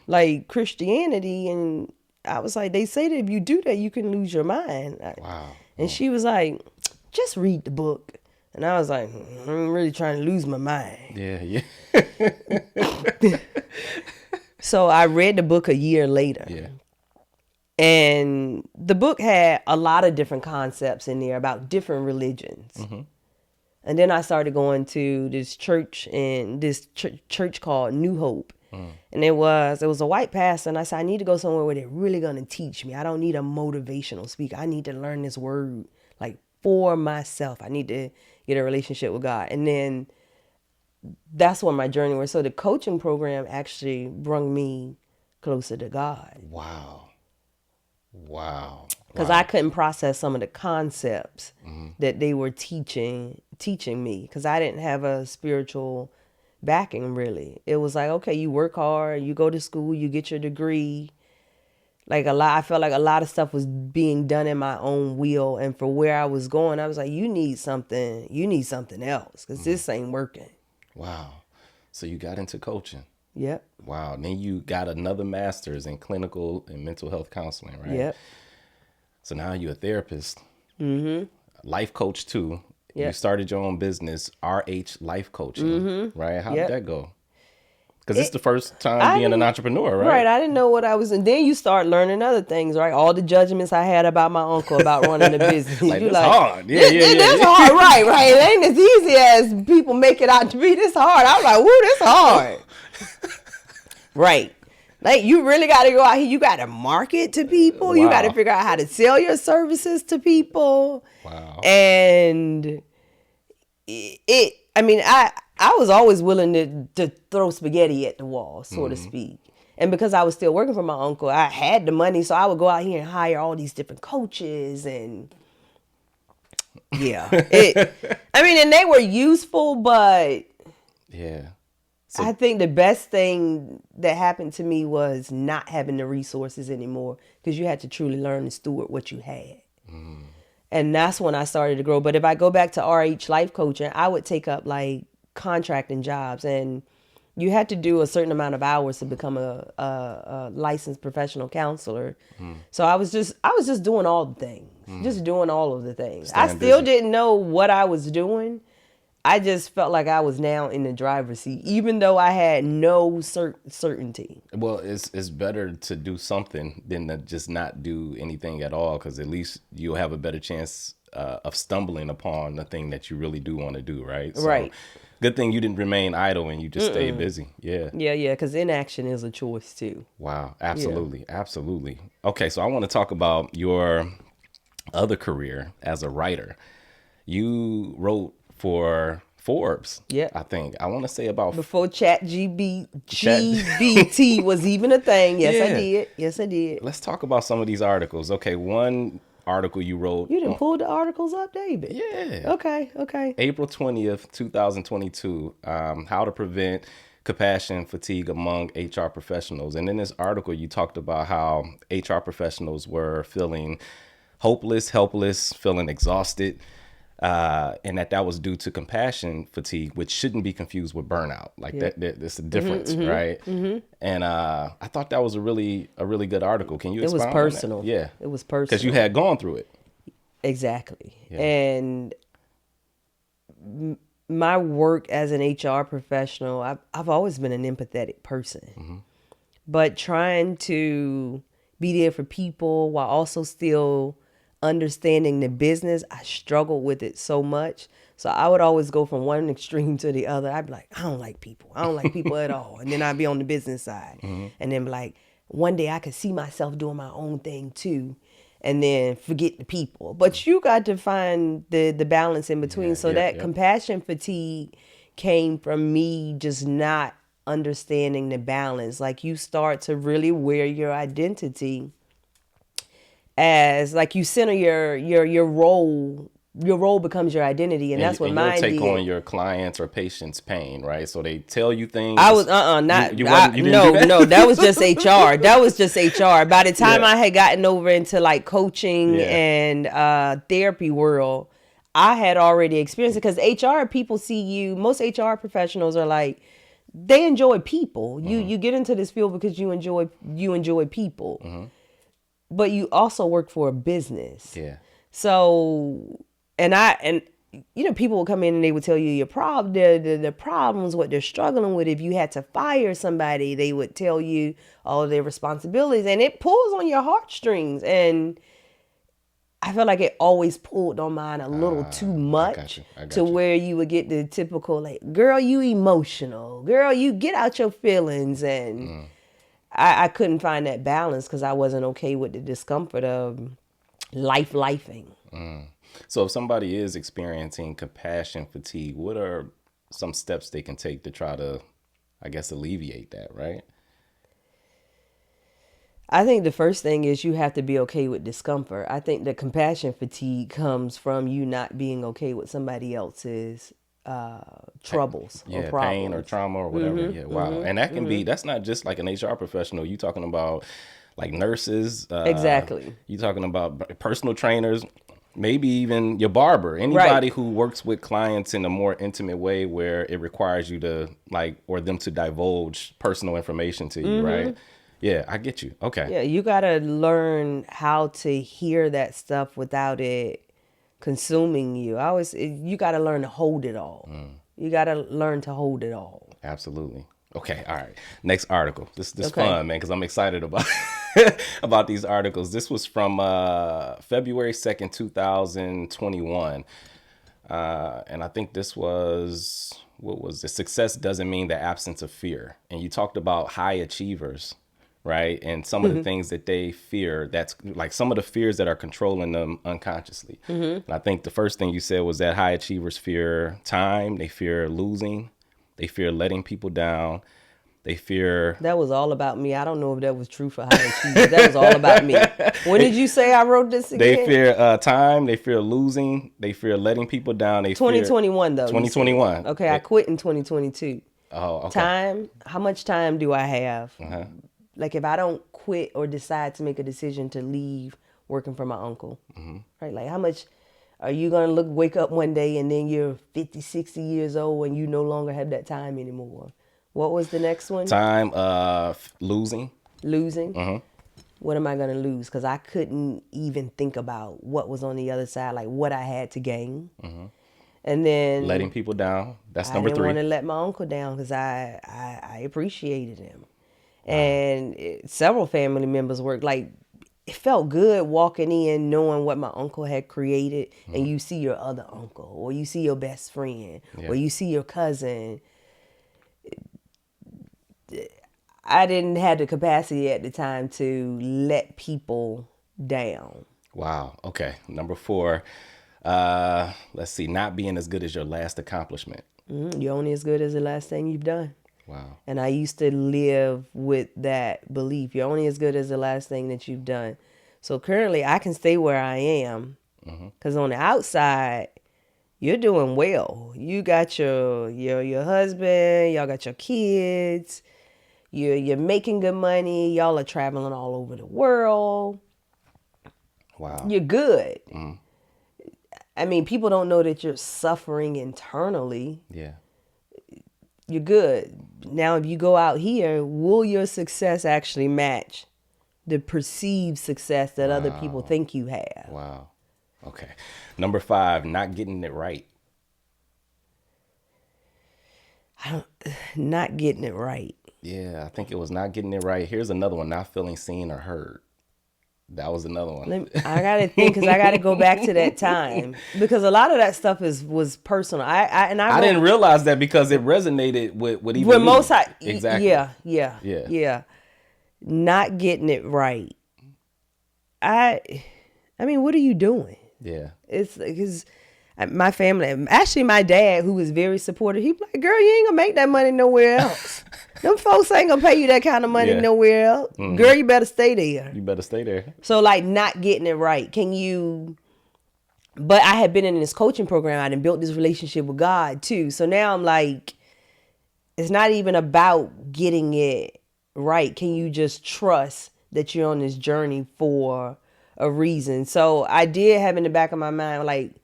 like, Christianity. And I was like, they say that if you do that, you can lose your mind. Wow. And she was like, just read the book. And I was like, I'm really trying to lose my mind. Yeah. So I read the book a year later. Yeah. And the book had a lot of different concepts in there about different religions. And then I started going to this church, and this church called New Hope. And it was a white pastor. And I said, I need to go somewhere where they're really going to teach me. I don't need a motivational speaker. I need to learn this word, like, for myself. I need to get a relationship with God. And then that's where my journey was. So the coaching program actually brought me closer to God. Wow. Because I couldn't process some of the concepts that they were teaching me, because I didn't have a spiritual backing, really. It was like, okay, you work hard, you go to school, you get your degree. Like, I felt like a lot of stuff was being done in my own will, and for where I was going, I was like, you need something else, because this ain't working. Wow. So you got into coaching. Yep. Wow. Then you got another master's in clinical and mental health counseling, right? Yep. So now you're a therapist, life coach too. Yep. You started your own business, RH Life Coaching, right? How did that go? Because it's the first time being an entrepreneur, right? Right. I didn't know what I was. And then you start learning other things, right? All the judgments I had about my uncle about running the business. Like, you that's hard. Yeah. That's hard, right? It ain't as easy as people make it out to be. This hard. I was like, woo, this hard. Right. Like, you really got to go out here. You got to market to people. Wow. You got to figure out how to sell your services to people. Wow. And I was always willing to throw spaghetti at the wall, so to speak. And because I was still working for my uncle, I had the money, so I would go out here and hire all these different coaches, and and they were useful, but yeah. I think the best thing that happened to me was not having the resources anymore, because you had to truly learn to steward what you had. And that's when I started to grow. But if I go back to RH Life Coaching, I would take up, like, contracting jobs, and you had to do a certain amount of hours to become a licensed professional counselor. So I was just doing all the things, just doing all of the things. I still didn't know what I was doing. I just felt like I was now in the driver's seat, even though I had no certainty. Well, it's better to do something than to just not do anything at all, because at least you'll have a better chance of stumbling upon the thing that you really do want to do, right? So, right. Good thing you didn't remain idle and you just stayed busy. Yeah. Yeah, because inaction is a choice too. Wow, absolutely, absolutely. Okay, so I want to talk about your other career as a writer. You wrote for Forbes. Yep. I think I want to say about Before GBT was even a thing. Yes, I Yeah. did. Yes, I did. Let's talk about some of these articles. Okay, one article you wrote. You didn't pull the articles up, David. Yeah. Okay. April 20th, 2022. How to prevent compassion fatigue among HR professionals. And in this article, you talked about how HR professionals were feeling hopeless, helpless, feeling exhausted. And that was due to compassion fatigue, which shouldn't be confused with burnout. Like there's a difference, right? And I thought that was a really good article. Can you It was expound on personal. that? Yeah, It was personal. because you had gone through it. Exactly. Yeah. And my work as an HR professional, I've always been an empathetic person. But trying to be there for people while also still understanding the business, I struggled with it so much. So I would always go from one extreme to the other. I'd be like, I don't like people. I don't like people at all. And then I'd be on the business side. And then be like, one day I could see myself doing my own thing too. And then forget the people. But you got to find the balance in between. Compassion fatigue came from me just not understanding the balance. Like you start to really wear your identity as like you center your role. Your role becomes your identity, and that's what mine did. Take on your clients or patients' pain, right? So they tell you things. I was no, that was just HR. That was just HR. By the time I had gotten over into like coaching and therapy world, I had already experienced it because HR people see you. Most HR professionals are like, they enjoy people. You get into this field because you enjoy people, but you also work for a business. Yeah. So. And people will come in and they would tell you your the problems, what they're struggling with. If you had to fire somebody, they would tell you all of their responsibilities, and it pulls on your heartstrings. And I felt like it always pulled on mine a little too much where you would get the typical like, girl, you emotional, girl, you get out your feelings. And I couldn't find that balance because I wasn't okay with the discomfort of lifing. So if somebody is experiencing compassion fatigue, what are some steps they can take to try to, I guess, alleviate that, right? I think the first thing is you have to be okay with discomfort. I think the compassion fatigue comes from you not being okay with somebody else's troubles or problems. Pain or trauma or whatever. Wow. And that can be, that's not just like an HR professional. You're talking about like nurses. Exactly. You're talking about personal trainers. Maybe even your barber, anybody who works with clients in a more intimate way where it requires you to or them to divulge personal information to you, right? Yeah, I get you. Okay. Yeah, you got to learn how to hear that stuff without it consuming you. You got to learn to hold it all. You got to learn to hold it all. Absolutely. Okay, all right. Next article. This fun, man, because I'm excited about about these articles. This was from February 2nd, 2021. And I think this was, what was it? Success doesn't mean the absence of fear. And you talked about high achievers, right? And some of the things that they fear, that's like some of the fears that are controlling them unconsciously. And I think the first thing you said was that high achievers fear time. They fear losing. They fear letting people down. They fear... That was all about me. I don't know if that was true for high achievers. That was all about me. When did you say I wrote this again? They fear time. They fear losing. They fear letting people down. 2021 though. 2021. Okay, I quit in 2022. Oh, okay. Time. How much time do I have? Like if I don't quit or decide to make a decision to leave working for my uncle, right? Like how much... Are you going to wake up one day and then you're 50, 60 years old and you no longer have that time anymore? What was the next one? Time, losing. Losing? What am I going to lose? Because I couldn't even think about what was on the other side, like what I had to gain. And then... Letting people down. That's number 3. I didn't want to let my uncle down because I appreciated him. Wow. And several family members worked like... It felt good walking in knowing what my uncle had created, and you see your other uncle, or you see your best friend, or you see your cousin. I didn't have the capacity at the time to let people down. Wow. Okay. Number 4. Let's see. Not being as good as your last accomplishment. You're only as good as the last thing you've done. Wow. And I used to live with that belief. You're only as good as the last thing that you've done. So currently I can stay where I am because on the outside, you're doing well. You got your husband, y'all got your kids, you're making good money, y'all are traveling all over the world. Wow. You're good. I mean, people don't know that you're suffering internally. Yeah. You're good. Now, if you go out here, will your success actually match the perceived success that other people think you have? Wow. Okay. Number 5, not getting it right. Not getting it right. Yeah, I think it was not getting it right. Here's another one, not feeling seen or heard. That was another one. I got to think because I got to go back to that time because a lot of that stuff was personal. I didn't realize that because it resonated with even with me. most. Exactly. Yeah. Not getting it right. I mean, what are you doing? Yeah. It's because my family, actually my dad, who was very supportive, he be like, girl, you ain't gonna make that money nowhere else. Them folks ain't gonna pay you that kind of money nowhere else. Girl, you better stay there. You better stay there. So like not getting it right. But I had been in this coaching program. I done built this relationship with God too. So now I'm like, it's not even about getting it right. Can you just trust that you're on this journey for a reason? So I did have in the back of my mind, like,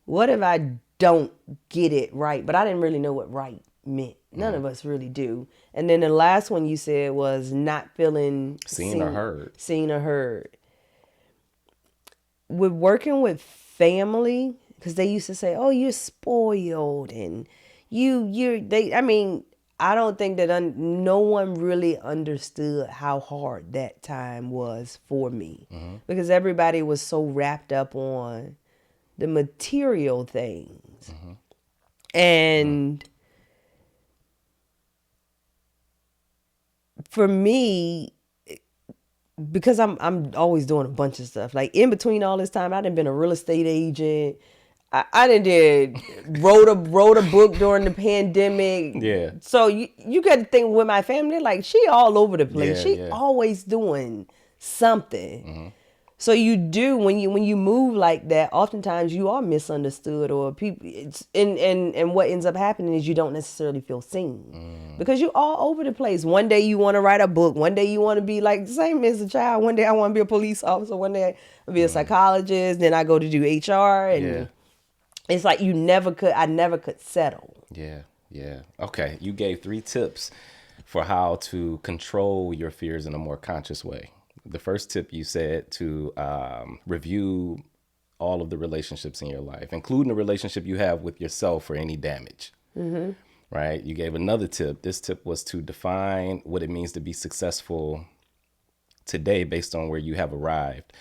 what if I don't get it right? But I didn't really know what right meant. None of us really do. And then the last one you said was not feeling seen or heard. Seen or heard. With working with family, because they used to say, "Oh, you're spoiled," and I mean, I don't think that no one really understood how hard that time was for me because everybody was so wrapped up on the material things. And for me, because I'm always doing a bunch of stuff. Like in between all this time, I done been a real estate agent. I done wrote a book during the pandemic. Yeah. So you got to think with my family, like she all over the place. She always doing something. So you do when you move like that, oftentimes you are misunderstood or people and what ends up happening is you don't necessarily feel seen because you're all over the place. One day you want to write a book, one day you want to be like the same as a child, one day I want to be a police officer, one day I'll be a psychologist, then I go to do HR and it's like I never could settle. Yeah. Okay, you gave 3 tips for how to control your fears in a more conscious way. The first tip you said to review all of the relationships in your life, including the relationship you have with yourself for any damage. Right? You gave another tip. This tip was to define what it means to be successful today based on where you have arrived.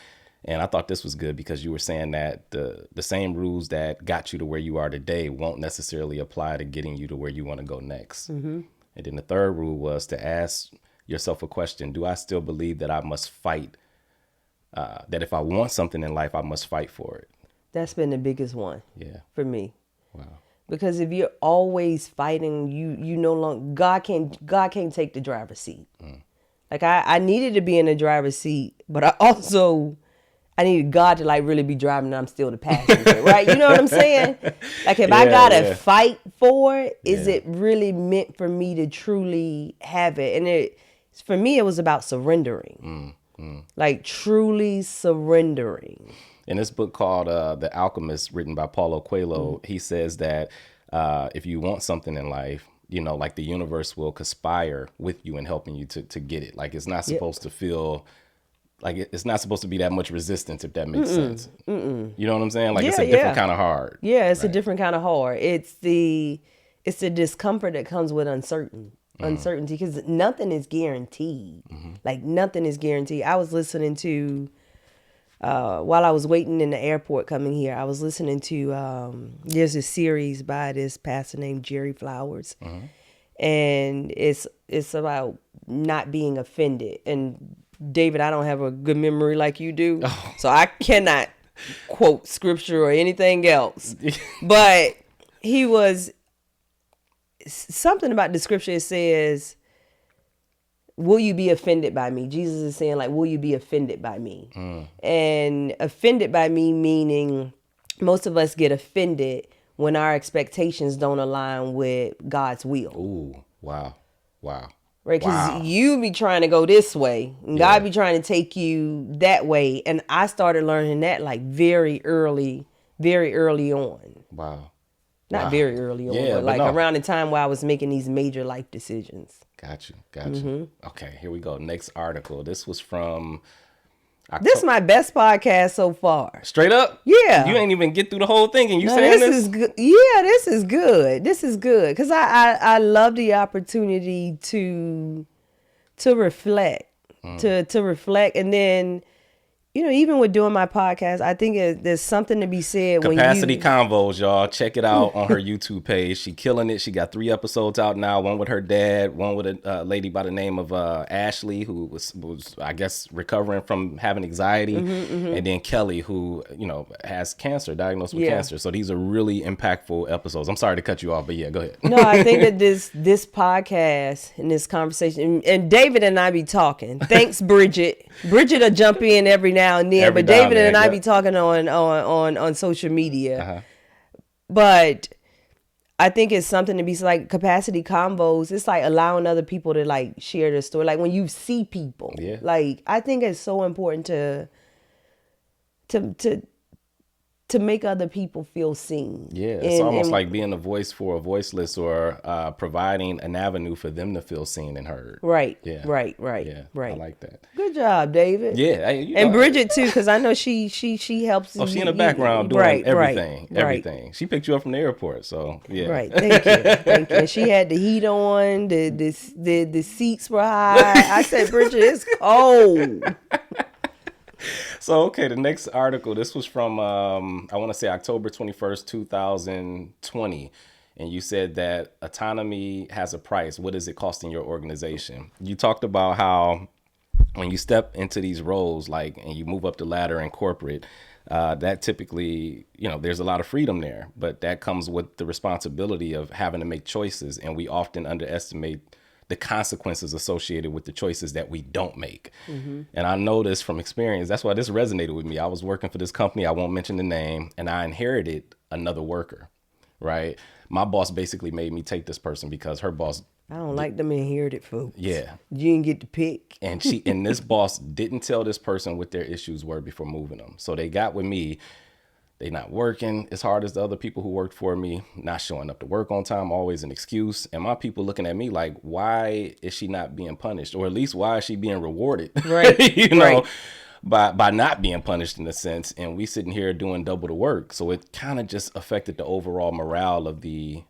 And I thought this was good because you were saying that the same rules that got you to where you are today won't necessarily apply to getting you to where you want to go next. And then the third rule was to ask yourself a question. Do I still believe that I must fight, that if I want something in life, I must fight for it? That's been the biggest one for me. Wow. Because if you're always fighting, you no longer, God can't take the driver's seat. Like I needed to be in the driver's seat, but I needed God to like really be driving and I'm still the passenger, right? You know what I'm saying? Like if I gotta fight for it, is it really meant for me to truly have it? And for me, it was about surrendering, like truly surrendering. In this book called The Alchemist, written by Paulo Coelho, he says that if you want something in life, you know, like the universe will conspire with you in helping you to get it. Like it's not supposed to feel like it's not supposed to be that much resistance, if that makes sense. You know what I'm saying? Like it's a different kind of hard. Yeah, it's a different kind of hard. It's the discomfort that comes with uncertainty because nothing is guaranteed. Like nothing is guaranteed. I was listening to while I was waiting in the airport coming here, I was listening to there's a series by this pastor named Jerry Flowers, and it's about not being offended. And David, I don't have a good memory like you do, so I cannot quote scripture or anything else. But he was something about the scripture. It says, will you be offended by me? Jesus is saying, like, will you be offended by me? And offended by me meaning most of us get offended when our expectations don't align with God's will. Ooh, wow. Right? Because you be trying to go this way, and God be trying to take you that way. And I started learning that like very early on. Wow. Not very early on, but like around the time where I was making these major life decisions. Got you. Okay, here we go. Next article. This was from This is my best podcast so far. Straight up? Yeah. You ain't even get through the whole thing and you saying this? Is good. Yeah, this is good. This is good. Because I love the opportunity to reflect. To reflect. And then, even with doing my podcast, I think there's something to be said. Capacity Convos, y'all. Check it out on her YouTube page. She killing it. She got 3 episodes out now. One with her dad. One with a lady by the name of Ashley, who was I guess recovering from having anxiety, and then Kelly, who has cancer, diagnosed with cancer. So these are really impactful episodes. I'm sorry to cut you off, but yeah, go ahead. No, I think that this podcast and this conversation, and David and I be talking. Thanks, Bridget. Bridget will jump in every now and then, but David and I be talking on social media. But I think it's something to be like capacity convos. It's like allowing other people to like share their story. Like when you see people, like I think it's so important to make other people feel seen. Yeah, it's almost like being a voice for a voiceless, or providing an avenue for them to feel seen and heard. Right. Yeah. Right. Yeah, I like that. Good job, David. Yeah, and Bridget too, because I know she helps. Oh, she in the background doing everything. Everything. She picked you up from the airport, so yeah. Right. Thank you. And she had the heat on. The seats were high. I said, Bridget, it's cold. So, okay, the next article, this was from, I want to say October 21st, 2020. And you said that autonomy has a price. What is it costing your organization? You talked about how when you step into these roles, like, and you move up the ladder in corporate, that typically, there's a lot of freedom there. But that comes with the responsibility of having to make choices. And we often underestimate the consequences associated with the choices that we don't make. And I know this from experience. That's why this resonated with me. I was working for this company. I won't mention the name. And I inherited another worker, right? My boss basically made me take this person because her boss. I don't like them inherited folks. Yeah. You didn't get to pick. And this boss didn't tell this person what their issues were before moving them. So they got with me. They not working as hard as the other people who worked for me, not showing up to work on time, always an excuse. And my people looking at me like, why is she not being punished? Or at least why is she being rewarded? Right. By not being punished in a sense. And we sitting here doing double the work. So it kind of just affected the overall morale of the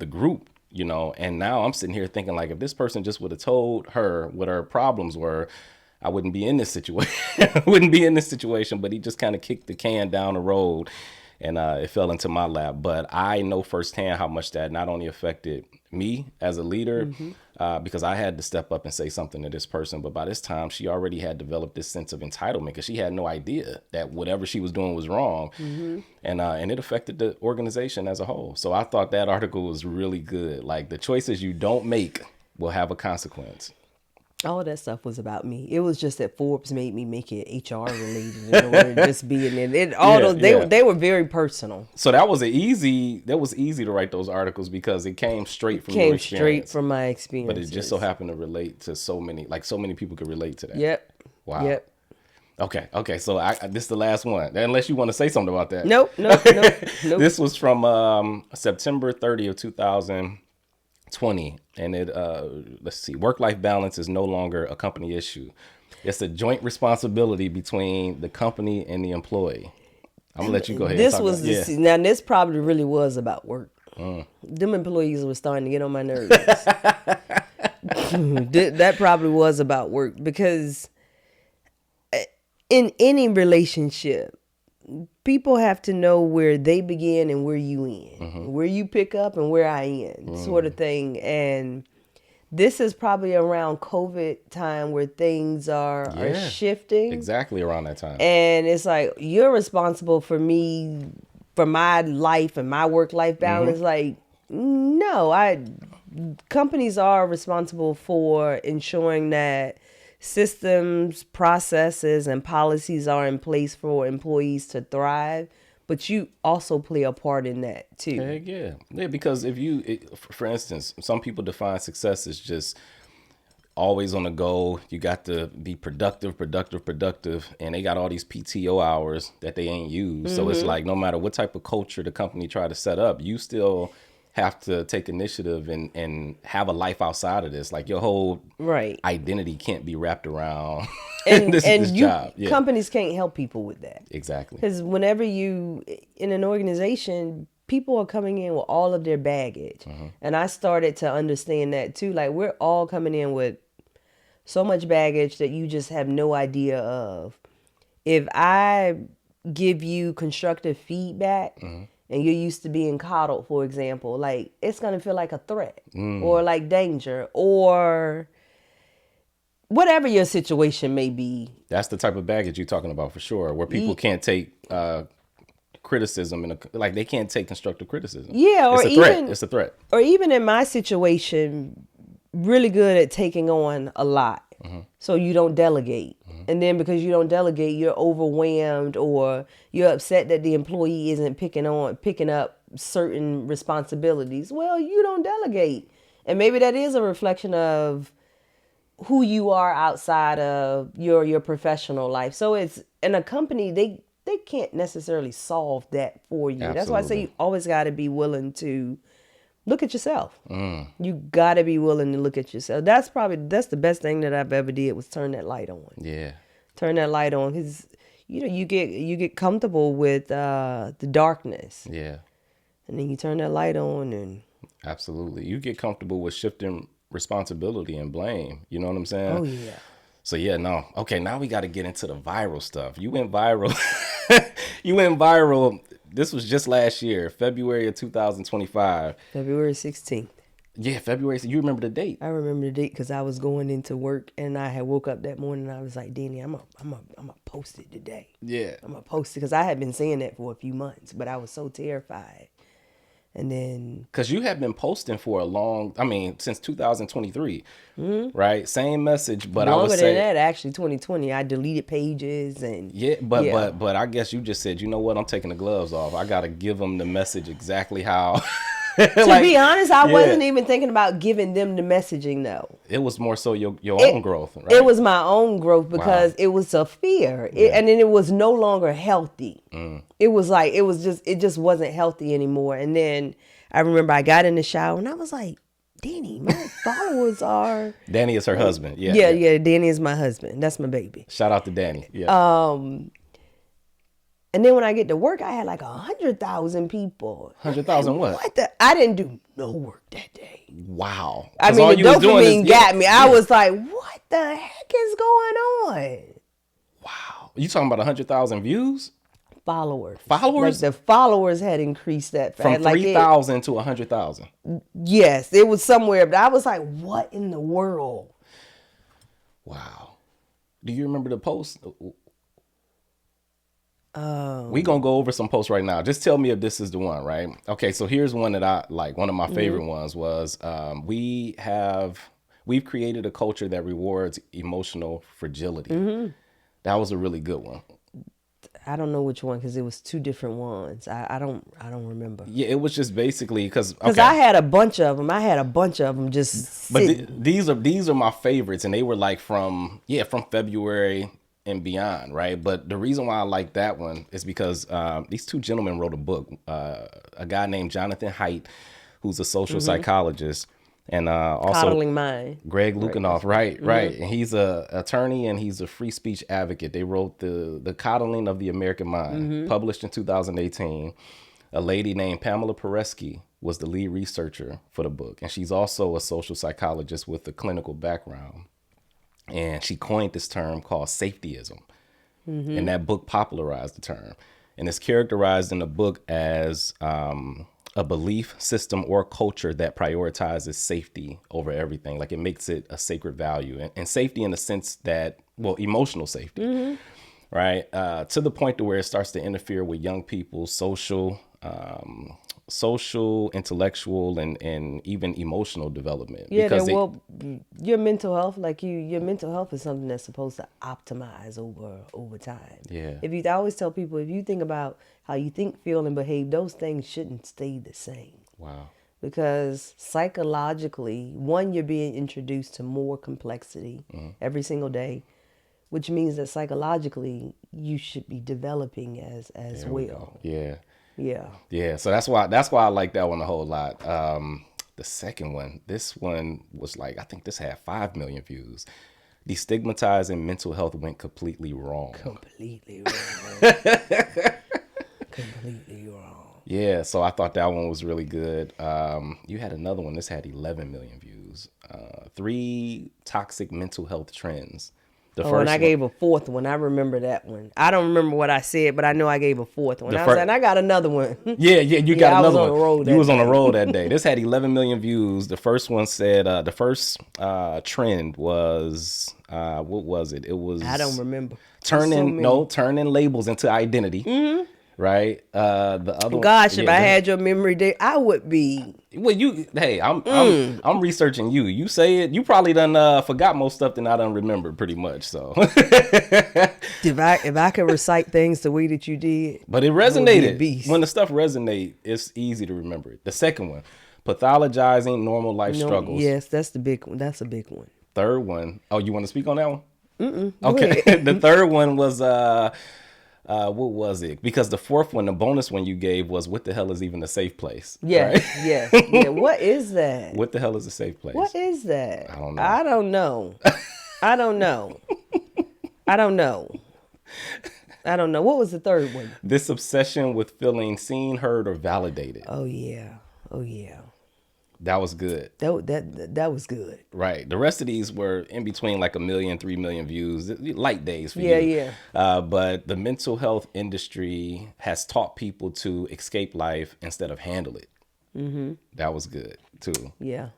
group, And now I'm sitting here thinking like, if this person just would have told her what her problems were, I wouldn't be in this situation. But he just kind of kicked the can down the road, and it fell into my lap. But I know firsthand how much that not only affected me as a leader, because I had to step up and say something to this person. But by this time, she already had developed this sense of entitlement because she had no idea that whatever she was doing was wrong. And it affected the organization as a whole. So I thought that article was really good. Like, the choices you don't make will have a consequence. All of that stuff was about me. It was just that Forbes made me make it HR related in order to just be in it. They were very personal. So that was easy to write those articles because it came straight from your experience. Straight from my experience. But it just so happened to relate to so many people could relate to that. Yep. Wow. Yep. Okay. So this is the last one. Unless you want to say something about that. Nope. This was from September 30th, 2020. And it let's see, work-life balance is no longer a company issue. It's a joint responsibility between the company and the employee. I'm gonna let you go ahead. Now this probably really was about work. Them employees were starting to get on my nerves. That probably was about work, because in any relationship, people have to know where they begin and where you end, where you pick up and where I end, sort of thing. And this is probably around COVID time where things are Yeah, shifting. exactly around that time. And it's like, you're responsible for me, for my life and my work-life balance. Like, no, companies are responsible for ensuring that systems, processes, and policies are in place for employees to thrive. But you also play a part in that too. Heck yeah. Yeah, because for instance, some people define success as just always on the go. You got to be productive, and they got all these PTO hours that they ain't used. So it's like, no matter what type of culture the company try to set up, you still have to take initiative and have a life outside of this. Like, your whole identity can't be wrapped around this job. Yeah. Companies can't help people with that. Exactly. Because whenever you, in an organization, people are coming in with all of their baggage. And I started to understand that too. Like, we're all coming in with so much baggage that you just have no idea of. If I give you constructive feedback, and you're used to being coddled, for example, like, it's going to feel like a threat or like danger or whatever your situation may be. That's the type of baggage you're talking about, for sure, where people can't take criticism, like, they can't take constructive criticism. Yeah, or it's a threat. Or even in my situation, really good at taking on a lot. So you don't delegate. And then because you don't delegate, you're overwhelmed, or you're upset that the employee isn't picking up certain responsibilities. Well, you don't delegate. And maybe that is a reflection of who you are outside of your professional life. So it's in a company, they can't necessarily solve that for you. Absolutely. That's why I say you always got to be willing to look at yourself. You got to be willing to look at yourself. That's the best thing that I've ever did, was turn that light on. Yeah. Turn that light on, because you get comfortable with the darkness. Yeah. And then you turn that light on, and absolutely, you get comfortable with shifting responsibility and blame. You know what I'm saying? Oh yeah. So yeah, no. Okay, now we got to get into the viral stuff. You went viral. You went viral. This was just last year, February of 2025. February 16th. Yeah, February. You remember the date? I remember the date because I was going into work, and I had woke up that morning and I was like, Danny, I'm a post it today. Yeah. I'm going to post it, because I had been saying that for a few months, but I was so terrified. And then, because you have been posting for since 2023, right? Same message, but I would say longer than that, actually. 2020, I deleted pages and but I guess you just said, you know what? I'm taking the gloves off. I got to give them the message exactly how. To be honest, I wasn't even thinking about giving them the messaging, though. It was more so your own growth, right? It was my own growth, because it was a fear, and then it was no longer healthy. It was like, it just wasn't healthy anymore. And then I remember I got in the shower and I was like, Danny, my followers are... Danny is her husband. Yeah. Danny is my husband. That's my baby. Shout out to Danny. Yeah. And then when I get to work, I had like 100,000 people. 100,000 what? I didn't do no work that day. Wow. I mean, the dopamine got me. I was like, what the heck is going on? Wow. You talking about 100,000 views? Followers. Followers? Like, the followers had increased that fast. From 3,000 to 100,000. Yes, it was somewhere. But I was like, what in the world? Wow. Do you remember the post? We gonna go over some posts right now. Just tell me if this is the one, right? Okay, so here's one that I like. One of my favorite ones was we've created a culture that rewards emotional fragility. That was a really good one. I don't know which one, because it was two different ones. I don't remember. Yeah, it was just basically because I had a bunch of them. Just. But these are my favorites, and they were like from February and beyond, right? But the reason why I like that one is because these two gentlemen wrote a book. A guy named Jonathan Haidt, who's a social psychologist, and also Coddling Mind. Greg Lukianoff, right. And he's a attorney and he's a free speech advocate. They wrote the Coddling of the American Mind, published in 2018. A lady named Pamela Paresky was the lead researcher for the book, and she's also a social psychologist with a clinical background. And she coined this term called safetyism. And that book popularized the term. And it's characterized in the book as a belief system or culture that prioritizes safety over everything. Like it makes it a sacred value, and safety in the sense that, well, emotional safety, right? To the point to where it starts to interfere with young people's social, intellectual, and even emotional development. Yeah, Because your mental health, your mental health is something that's supposed to optimize over time. Yeah. I always tell people, if you think about how you think, feel, and behave, those things shouldn't stay the same. Wow. Because psychologically, one, you're being introduced to more complexity every single day, which means that psychologically you should be developing as There well. we go. Yeah. Yeah. Yeah. So that's why I like that one a whole lot. The second one, this one was like, I think this had 5 million views. Destigmatizing mental health went completely wrong. Completely wrong. Completely wrong. Yeah, so I thought that one was really good. You had another one. This had 11 million views. 3 toxic mental health trends. The And I gave a fourth one. I remember that one. I don't remember what I said, but I know I gave a fourth one. I was like, I got another one. Yeah, you got another one. I was on the road. You was on the road that day. This had 11 million views. The first one said the first trend was what was it? It was I don't remember. turning labels into identity. Right. The other gosh, if I had your memory day, I would be. Well, I'm researching you. You say it. You probably done forgot most stuff than I done remembered pretty much. So if I could recite things the way that you did, but it I would be a resonated. beast. When the stuff resonate, it's easy to remember it. The second one, pathologizing normal life struggles. Yes, that's the big one. That's a big one. Third one. Oh, you want to speak on that one? Go Okay. ahead. The third one was what was it? Because the fourth one, the bonus one you gave was, what the hell is even a safe place? Yes, right? yes, yeah. What is that? What the hell is a safe place? What is that? I don't know. I don't know. I don't know. I don't know. I don't know. What was the third one? This obsession with feeling seen, heard, or validated. Oh yeah. Oh yeah. That was good. That was good. Right. The rest of these were in between like 1 million, 3 million views. Light days for you. Yeah. But the mental health industry has taught people to escape life instead of handle it. That was good too. Yeah.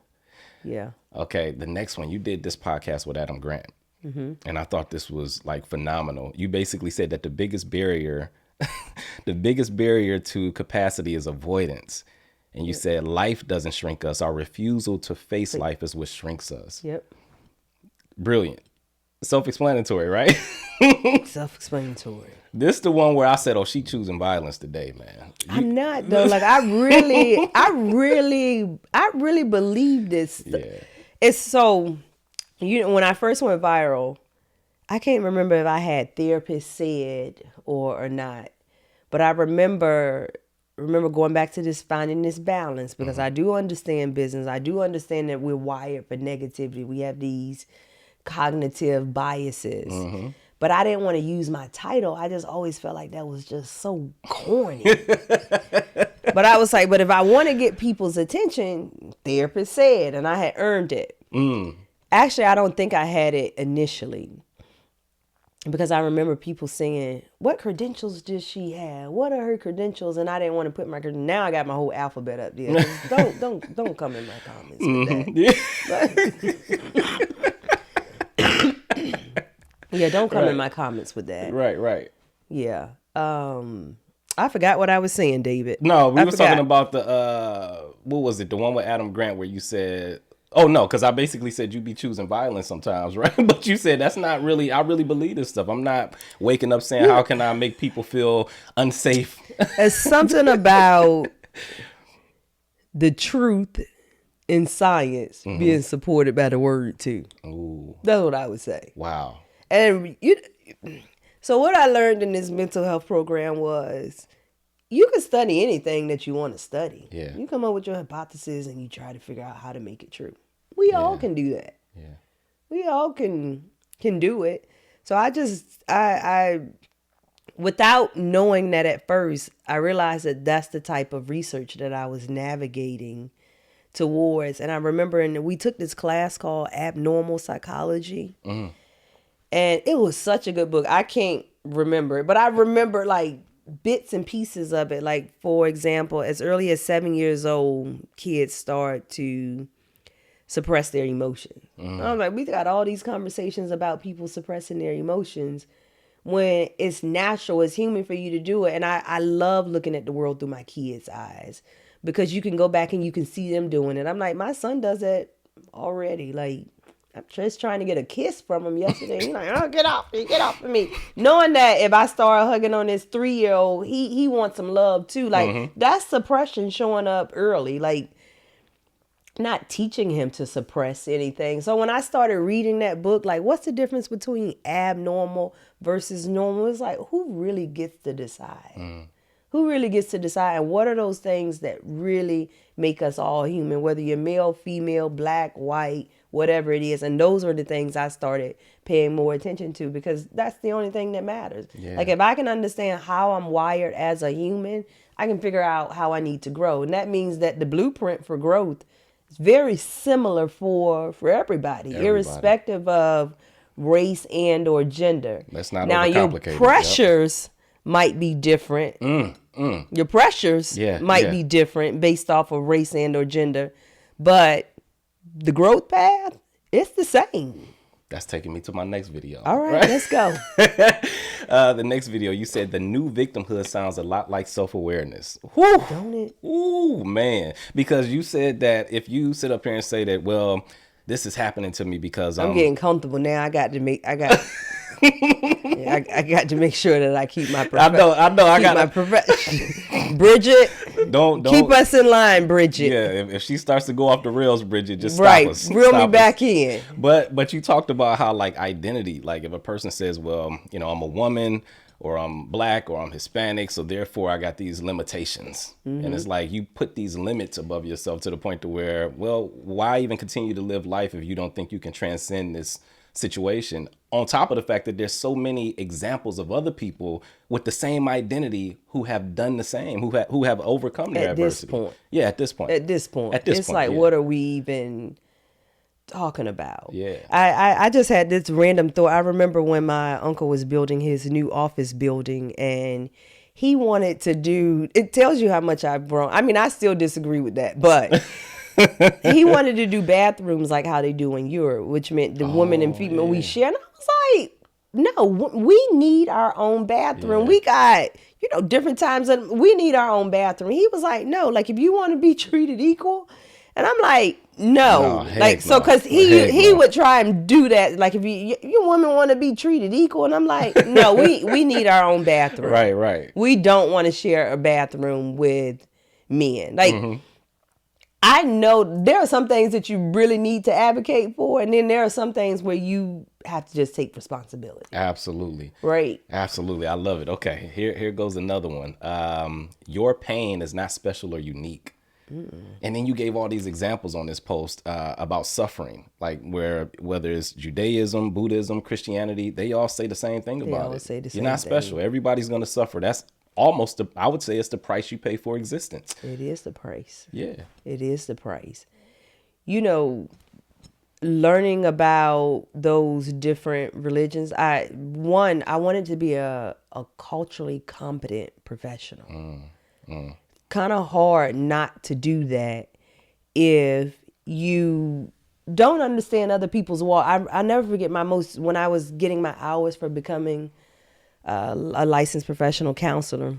Yeah. Okay. The next one, you did this podcast with Adam Grant. And I thought this was like phenomenal. You basically said that the biggest barrier to capacity is avoidance. And you said life doesn't shrink us. Our refusal to face life is what shrinks us. Yep. Brilliant. Self-explanatory, right? Self-explanatory. This the one where I said, oh, she choosing violence today, man. I'm not though. Like I really believe this. Yeah. It's so, when I first went viral, I can't remember if I had therapists said or not, but I remember going back to this, finding this balance, because I do understand business. I do understand that we're wired for negativity. We have these cognitive biases. But I didn't want to use my title. I just always felt like that was just so corny. But I was like, but if I want to get people's attention, therapist said, and I had earned it. Actually, I don't think I had it initially. Because I remember people saying, what credentials does she have? What are her credentials? And I didn't want to put my credentials. Now I got my whole alphabet up there. Don't come in my comments with that. Yeah, don't come in my comments with that. Right. Yeah. I forgot what I was saying, David. No, we was talking about the, what was it? The one with Adam Grant where you said, oh, no, because I basically said you be choosing violence sometimes, right? But you said that's not really, I really believe this stuff. I'm not waking up saying, how can I make people feel unsafe? It's something about the truth in science being supported by the word, too. Ooh. That's what I would say. Wow. And so what I learned in this mental health program was, you can study anything that you want to study. Yeah. You come up with your hypothesis and you try to figure out how to make it true. We all can do that. Yeah. We all can do it. So I without knowing that at first, I realized that that's the type of research that I was navigating towards. And I remember we took this class called Abnormal Psychology. And it was such a good book. I can't remember it, but I remember like bits and pieces of it. Like, for example, as early as 7 years old, kids start to suppress their emotions. I'm like, we got all these conversations about people suppressing their emotions when it's natural, it's human for you to do it. And I love looking at the world through my kids' eyes, because you can go back and you can see them doing it. I'm like, my son does that already. Like, I'm just trying to get a kiss from him yesterday. He's like, oh, get off of me. Knowing that if I start hugging on this 3-year-old, he wants some love too. Like, that's suppression showing up early. Like, not teaching him to suppress anything. So when I started reading that book, like, what's the difference between abnormal versus normal? It's like, who really gets to decide? Who really gets to decide? And what are those things that really make us all human, whether you're male, female, black, white, whatever it is? And those are the things I started paying more attention to, because that's the only thing that matters. Yeah. Like, if I can understand how I'm wired as a human, I can figure out how I need to grow. And that means that the blueprint for growth is very similar for everybody, irrespective of race and or gender. Let's not now, overcomplicate your pressures might be different. Your pressures might be different based off of race and or gender, but the growth path, it's the same. That's taking me to my next video. All right, let's go. The next video, you said the new victimhood sounds a lot like self-awareness. Whew. Don't it? Ooh, man. Because you said that if you sit up here and say that, well, this is happening to me because I'm getting comfortable now. I got to make sure that I keep my I know. I got my profession. Bridget, don't keep us in line, Bridget. Yeah, if she starts to go off the rails, Bridget, just stop us. Reel me back in. But you talked about how, like, identity, like if a person says, well, you know, I'm a woman, or I'm black, or I'm Hispanic, so therefore I got these limitations. And it's like you put these limits above yourself to the point to where, well, why even continue to live life if you don't think you can transcend this situation? On top of the fact that there's so many examples of other people with the same identity who have done the same, who have overcome their adversity. At this point, it's like, what are we even talking about? Yeah. I just had this random thought. I remember when my uncle was building his new office building, and he wanted to do, it tells you how much I've grown. I mean, I still disagree with that, but he wanted to do bathrooms like how they do in Europe, which meant the woman and female we share. And I was like, no, we need our own bathroom. We got, different times that we need our own bathroom. He was like, no, like, if you want to be treated equal. And I'm like, no, like, so, cause he would try and do that. Like, if you women want to be treated equal. And I'm like, no, we need our own bathroom. Right. We don't want to share a bathroom with men. Like, I know there are some things that you really need to advocate for, and then there are some things where you have to just take responsibility. Absolutely. Right. Absolutely. I love it. Okay, here goes another one. Your pain is not special or unique. And then you gave all these examples on this post about suffering, like whether it's Judaism, Buddhism, Christianity, they all say the same thing about it. You're not special. Everybody's going to suffer. That's almost, I would say, it's the price you pay for existence. It is the price. Yeah. It is the price. Learning about those different religions, I wanted to be a culturally competent professional. Kind of hard not to do that if you don't understand other people's walk. I never forget when I was getting my hours for becoming a licensed professional counselor.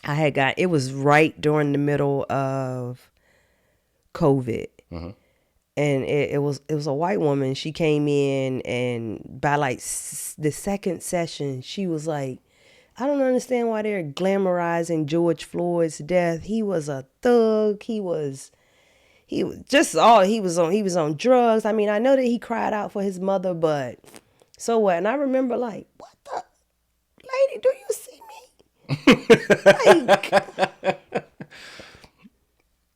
I had it was right during the middle of COVID. And it was a white woman. She came in, and by like the second session, she was like, I don't understand why they're glamorizing George Floyd's death. He was a thug. He was on drugs. I mean, I know that he cried out for his mother, but so what? And I remember like, what the lady, do you see me? Like,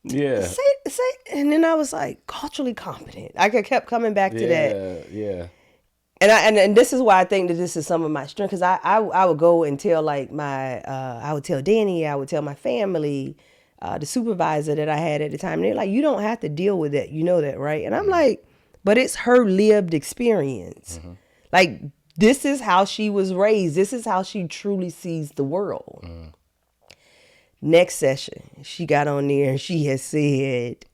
yeah. Say, and then I was like, culturally competent. I kept coming back to that. Yeah. And this is why I think that this is some of my strength, because I would go and tell like I would tell Danny, I would tell my family, the supervisor that I had at the time, and they're like, you don't have to deal with that, you know that, right? And I'm like, but it's her lived experience. Like, this is how she was raised. This is how she truly sees the world. Next session, she got on there and she had said,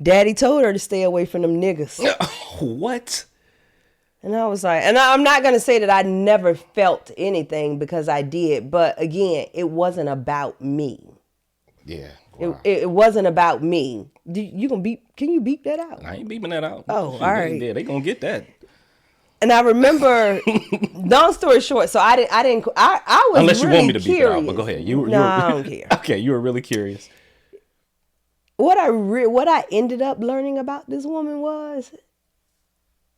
Daddy told her to stay away from them niggas. What? And I was like, and I'm not going to say that I never felt anything, because I did. But again, it wasn't about me. Yeah. Wow. It wasn't about me. You gonna beep? Can you beep that out? I ain't beeping that out. Oh, all right. They gonna get that. And I remember, long story short, so I was unless you really want me to beep curious. it out, but go ahead. I don't care. Okay, you were really curious. What I ended up learning about this woman was,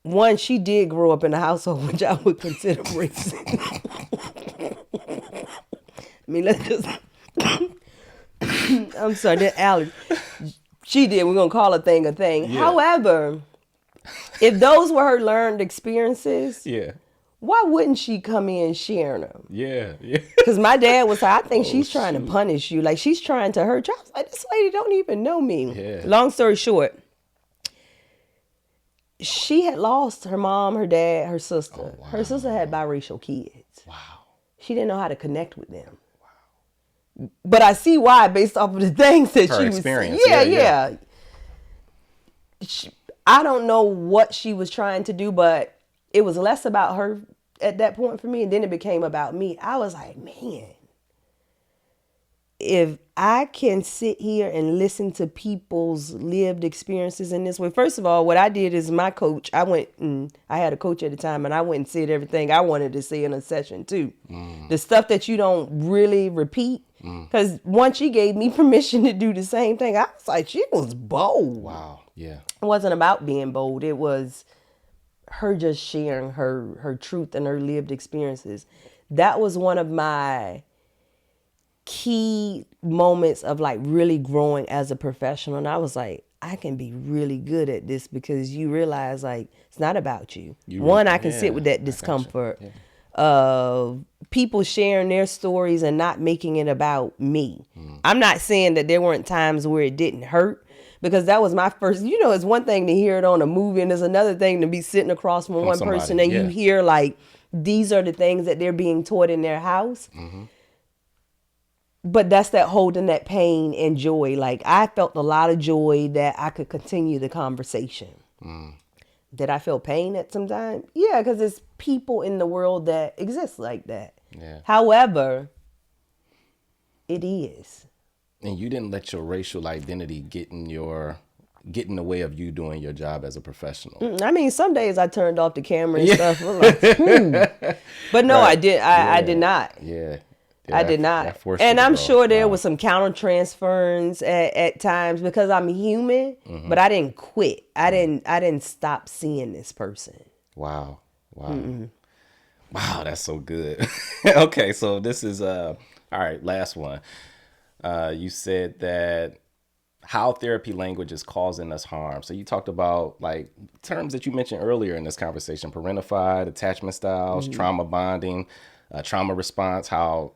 one, she did grow up in a household which I would consider racist. I mean, let's just. I'm sorry, that allergy. She did. We're gonna call a thing a thing. Yeah. However, if those were her learned experiences, Yeah. why wouldn't she come in sharing them? Yeah. Yeah. Because my dad was like, I think she's trying to punish you. Like, she's trying to hurt you. I was like, this lady don't even know me. Yeah. Long story short, she had lost her mom, her dad, her sister. Oh, wow. Her sister had biracial kids. Wow. She didn't know how to connect with them. Wow. But I see why, based off of the things that Her she experience. was. Yeah. Yeah. I don't know what she was trying to do, but it was less about her at that point for me, and then it became about me. I was like, man, if I can sit here and listen to people's lived experiences in this way. First of all, what I did is my coach, I had a coach at the time, and I went and said everything I wanted to say in a session too. The stuff that you don't really repeat. Because once she gave me permission to do the same thing, I was like, she was bold. Wow. Yeah. It wasn't about being bold. It was her just sharing her truth and her lived experiences. That was one of my key moments of like really growing as a professional. And I was like, I can be really good at this, because you realize like it's not about you. I can sit with that discomfort of people sharing their stories and not making it about me. I'm not saying that there weren't times where it didn't hurt, because that was my first, it's one thing to hear it on a movie, and it's another thing to be sitting across from one somebody, person and you hear like, these are the things that they're being taught in their house. But that's that holding that pain and joy. Like, I felt a lot of joy that I could continue the conversation. Did I feel pain at some time? Yeah, because there's people in the world that exist like that. Yeah. However, it is. And you didn't let your racial identity get in the way of you doing your job as a professional. I mean, some days I turned off the camera and stuff. I'm like, But no, Right. I did not. Yeah. I did not. And I'm sure there was some counter transference at times, because I'm human, but I didn't quit. I didn't stop seeing this person. Wow. Wow, that's so good. Okay, so this is all right, last one. You said that how therapy language is causing us harm. So you talked about like terms that you mentioned earlier in this conversation: parentified, attachment styles, trauma bonding, trauma response, how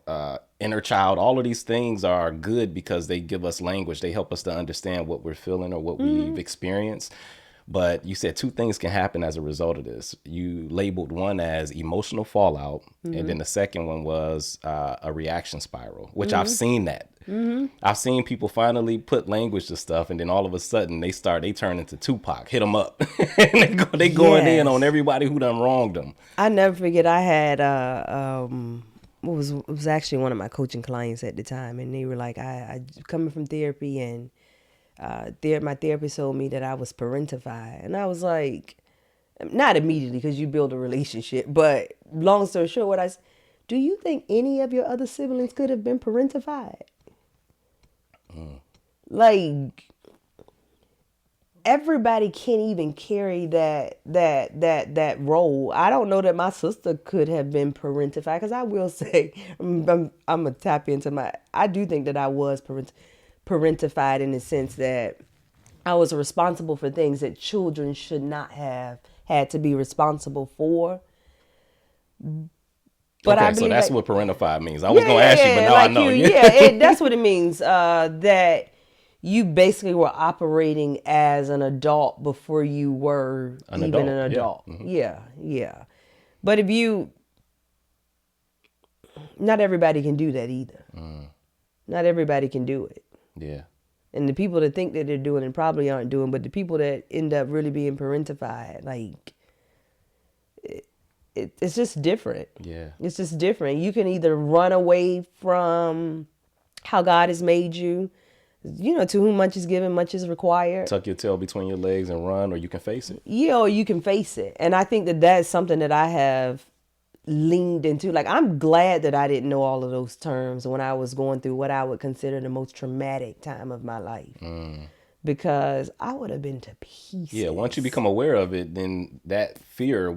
inner child, all of these things are good because they give us language. They help us to understand what we're feeling or what we've experienced. But you said two things can happen as a result of this. You labeled one as emotional fallout, and then the second one was a reaction spiral, which I've seen that. I've seen people finally put language to stuff, and then all of a sudden they turn into Tupac, hit them up. And they going in on everybody who done wronged them. I never forget, I had it was actually one of my coaching clients at the time, and they were like, I coming from therapy, and my therapist told me that I was parentified. And I was like, not immediately, because you build a relationship, but long story short, do you think any of your other siblings could have been parentified? Like, everybody can't even carry that role. I don't know that my sister could have been parentified, because I will say, I'm gonna tap into I do think that I was parentified, in the sense that I was responsible for things that children should not have had to be responsible for. But okay, so that's what parentified means. I was going to ask you, but now I know. That's what it means. That you basically were operating as an adult before you were an adult. Yeah. Yeah. But not everybody can do that either. Not everybody can do it. Yeah. And the people that think that they're doing it probably aren't doing, but the people that end up really being parentified, like, it's just different. Yeah. It's just different. You can either run away from how God has made you, to whom much is given, much is required. Tuck your tail between your legs and run, or you can face it. Yeah, or you can face it. And I think that that's something that I have leaned into. Like, I'm glad that I didn't know all of those terms when I was going through what I would consider the most traumatic time of my life. Because I would have been to pieces. Yeah, once you become aware of it, then that fear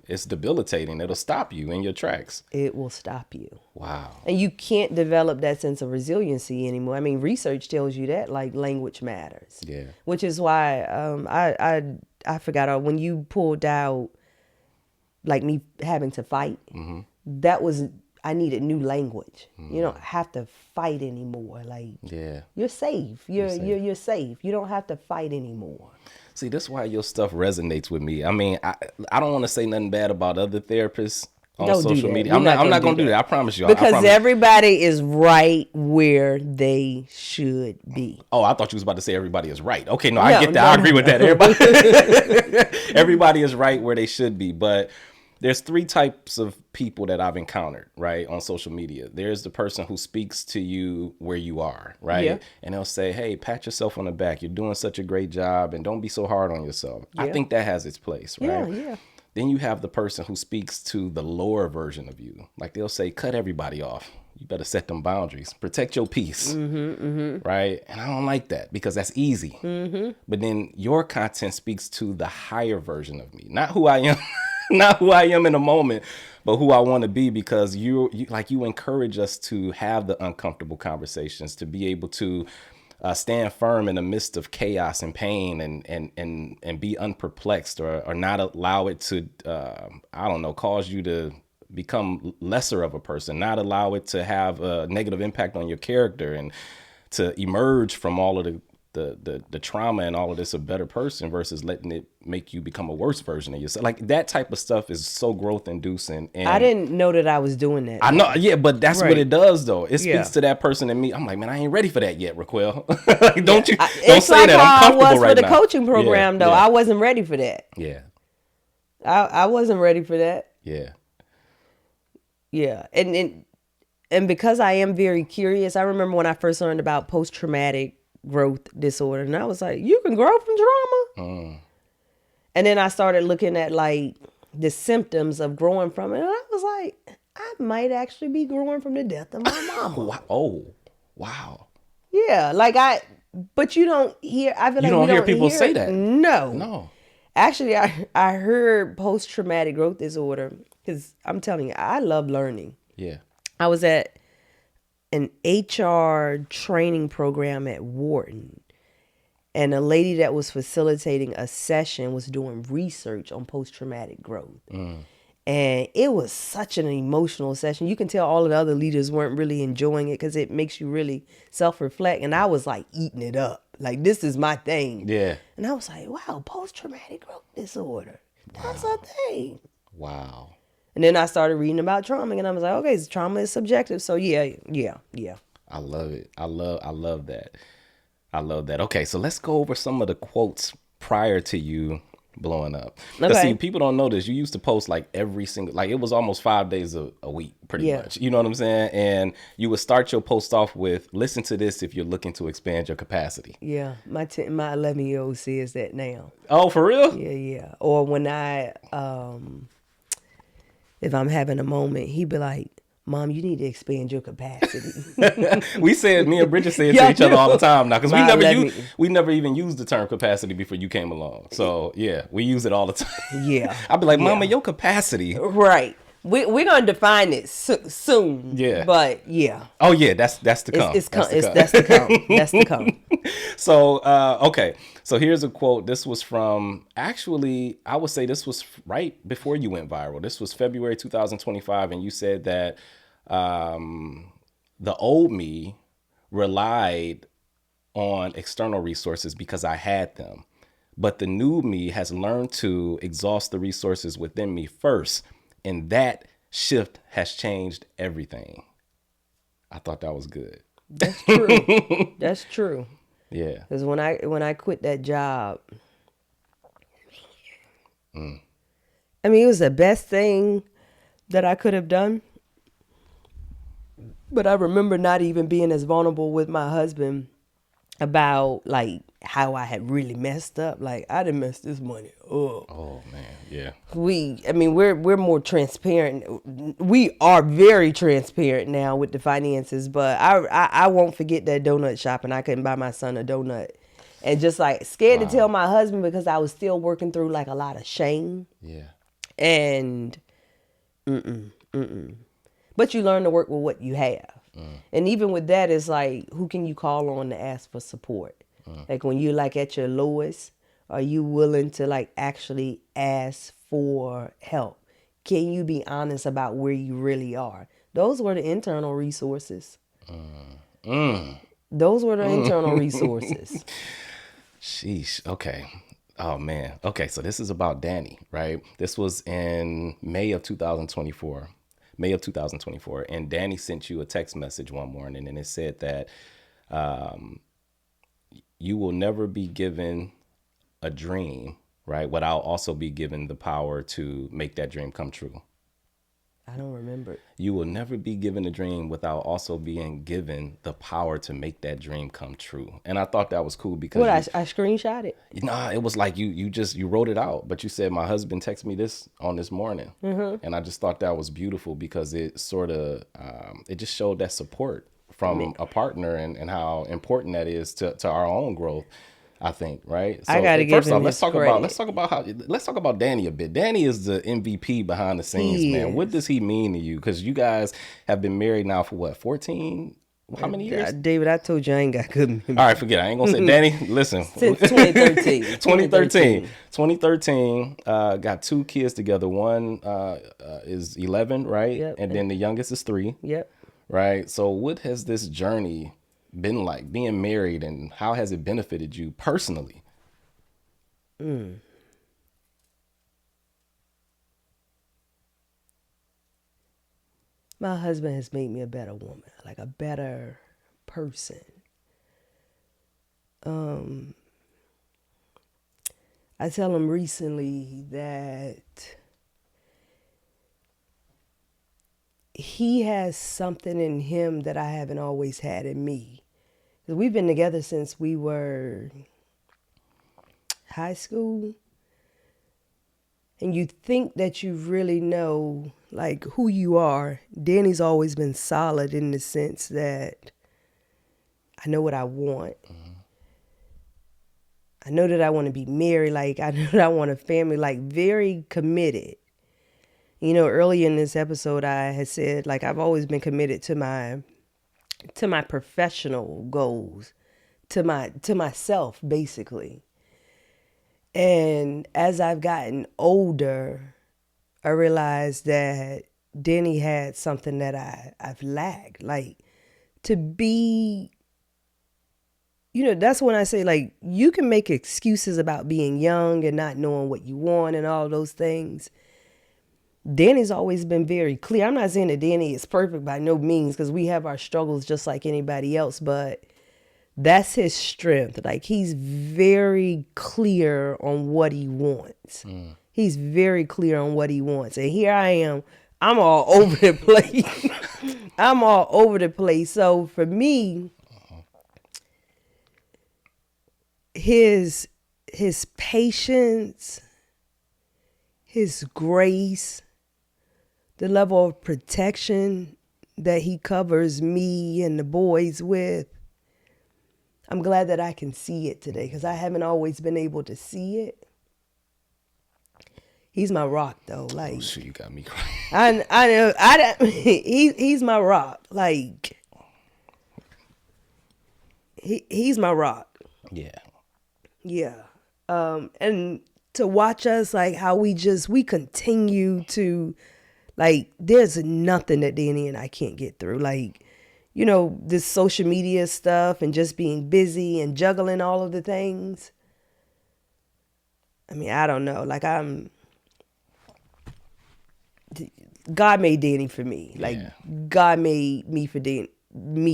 it's debilitating. It'll stop you in your tracks. It will stop you. Wow. And you can't develop that sense of resiliency anymore. I mean, research tells you that, like, language matters. Yeah. Which is why I forgot, when you pulled out, like, me having to fight, that was, I needed new language. You don't have to fight anymore. Like, yeah, you're safe. You're safe. You don't have to fight anymore. See, that's why your stuff resonates with me. I mean, I don't want to say nothing bad about other therapists on Don't do social that. media. We're I'm not going to do do that. I promise you. Because I promise. everybody is right where they should be. Oh, I thought you was about to say everybody is right. Okay, no, I get that. I agree with that. Everybody is right where they should be. But there's three types of people that I've encountered, right, on social media. There's the person who speaks to you where you are, right? Yeah. And they'll say, hey, pat yourself on the back. You're doing such a great job, and don't be so hard on yourself. Yeah. I think that has its place, right? Yeah. Then you have the person who speaks to the lower version of you. Like, they'll say, cut everybody off. You better set them boundaries. Protect your peace, right? And I don't like that because that's easy. But then your content speaks to the higher version of me, not who I am. Not who I am in a moment, but who I want to be, because you encourage us to have the uncomfortable conversations, to be able to stand firm in the midst of chaos and pain, and be unperplexed, or not allow it to, cause you to become lesser of a person, not allow it to have a negative impact on your character, and to emerge from all of the trauma and all of this a better person, versus letting it make you become a worse version of yourself. Like, that type of stuff is so growth inducing. And I didn't know that I was doing that. I know, yeah, but that's what it does, though. It Yeah. speaks to that person in me. I'm like, man, I ain't ready for that yet, RaQuel. Like, don't say It's like that. I'm how I comfortable was right for the now. coaching program, though. Yeah. I wasn't ready for that. Yeah, I wasn't ready for that. yeah, Yeah. And because I am very curious, I remember when I first learned about post-traumatic growth disorder, and I was like, you can grow from trauma? And then I started looking at, like, the symptoms of growing from it, and I was like, I might actually be growing from the death of my mama. Oh, wow. Yeah, but you don't hear, I feel like You don't we hear people say it. that. No. Actually, I heard post-traumatic growth disorder because I'm telling you, I love learning. Yeah. I was at an HR training program at Wharton, and a lady that was facilitating a session was doing research on post-traumatic growth. And it was such an emotional session. You can tell all of the other leaders weren't really enjoying it because it makes you really self-reflect. And I was like eating it up. Like, this is my thing. Yeah. And I was like, wow, post-traumatic growth disorder. That's a thing. Wow. And then I started reading about trauma, and I was like, okay, so trauma is subjective. So yeah. I love it. I love that. I love that. Okay, so let's go over some of the quotes prior to you blowing up. Because see, people don't know this. You used to post like every single, like, it was almost 5 days a week, pretty much. You know what I'm saying? And you would start your post off with, listen to this if you're looking to expand your capacity. Yeah, my 11-year-old says that now. Oh, for real? Yeah. Or when if I'm having a moment, he'd be like, Mom, you need to expand your capacity. Me and Bridget say it to each other all the time now, because we never even used the term capacity before you came along. So yeah, we use it all the time. Yeah. I'd be like, Mama, your capacity. Right. We're going to define it soon. Yeah. But yeah. Oh yeah, that's to come. That's to come. That's to come. So, okay. So here's a quote. This was from, actually, I would say this was right before you went viral. This was February 2025. And you said that the old me relied on external resources because I had them. But the new me has learned to exhaust the resources within me first, And that shift has changed everything. I thought that was good. That's true. That's true. Yeah. Because when I quit that job, I mean, it was the best thing that I could have done. But I remember not even being as vulnerable with my husband about like how I had really messed up. Like, I done messed this money up. Oh man, yeah. We're more transparent. We are very transparent now with the finances, but I won't forget that donut shop, and I couldn't buy my son a donut. And just like scared to tell my husband because I was still working through like a lot of shame. Yeah. And but you learn to work with what you have. And even with that, it's like, who can you call on to ask for support? Like when you're like at your lowest, are you willing to like actually ask for help? Can you be honest about where you really are? Those were the internal resources. Those were the internal resources. Sheesh. Okay. Oh man. Okay. So this is about Danny, right? This was in May of 2024. And Danny sent you a text message one morning, and it said that you will never be given a dream, right, without also be given the power to make that dream come true. I don't remember. You will never be given a dream without also being given the power to make that dream come true. And I thought that was cool because I screenshot it. Nah, it was like you wrote it out, but you said my husband texted me this on this morning, and I just thought that was beautiful because it sort of it just showed that support from a partner and how important that is to our own growth. I think, right? So I gotta give him let's his talk credit. let's talk about Danny a bit. Danny is the MVP behind the scenes, man. What does he mean to you? Because you guys have been married now for what, 14? How many years? David, I told you I ain't got good memory. All right, forget it. I ain't gonna say Danny. Listen, Since 2013. 2013. Got 2 kids together. One is 11, right? Yep. And then the youngest is 3. Yep. Right. So what has this journey been like, being married, and how has it benefited you personally? My husband has made me a better woman, like a better person. I tell him recently that he has something in him that I haven't always had in me. We've been together since we were high school. And you think that you really know like who you are. Danny's always been solid in the sense that I know what I want. I know that I want to be married. Like, I know that I want a family, like very committed. You know, earlier in this episode, I had said, like, I've always been committed to my professional goals, to myself, basically. And as I've gotten older, I realized that Danny had something that I've lacked. Like, to be, you know, that's when I say, like, you can make excuses about being young and not knowing what you want and all those things. Danny's always been very clear. I'm not saying that Danny is perfect by no means, because we have our struggles just like anybody else, but that's his strength. Like, he's very clear on what he wants. He's very clear on what he wants. And here I am. I'm all over the place. I'm all over the place. So for me, his patience, his grace, the level of protection that he covers me and the boys with, I'm glad that I can see it today, because I haven't always been able to see it. He's my rock, though. Like, Oh shoot, you got me crying. I know. He's my rock. Like, he's my rock. Yeah. Yeah. And to watch us, like, how we continue to, like, there's nothing that Danny and I can't get through. Like, you know, this social media stuff and just being busy and juggling all of the things. I mean, I don't know. Like, God made Danny for me. Like Yeah. God made me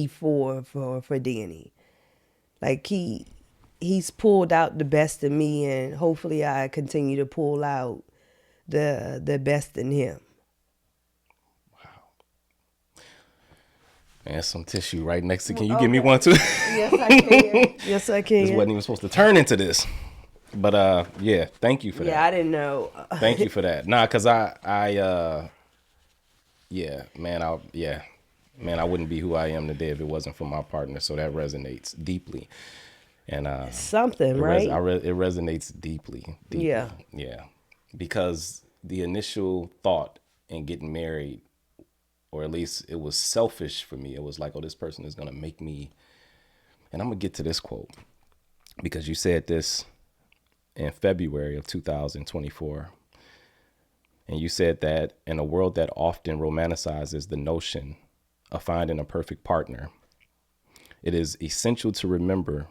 for for Danny. Like he's pulled out the best in me, and hopefully I continue to pull out the best in him. And some tissue right next to. Can you give me one too? Yes, I can. Yes, I can. This wasn't even supposed to turn into this. But yeah, thank you for that. Yeah, I didn't know. Thank you for that. Nah, cause man, I wouldn't be who I am today if it wasn't for my partner. So that resonates deeply, and Something, it right? it resonates deeply. Yeah. Yeah, because the initial thought in getting married, or at least it was selfish for me. It was like, oh, this person is gonna make me, and I'm gonna get to this quote because you said this in February of 2024. And you said that in a world that often romanticizes the notion of finding a perfect partner, it is essential to remember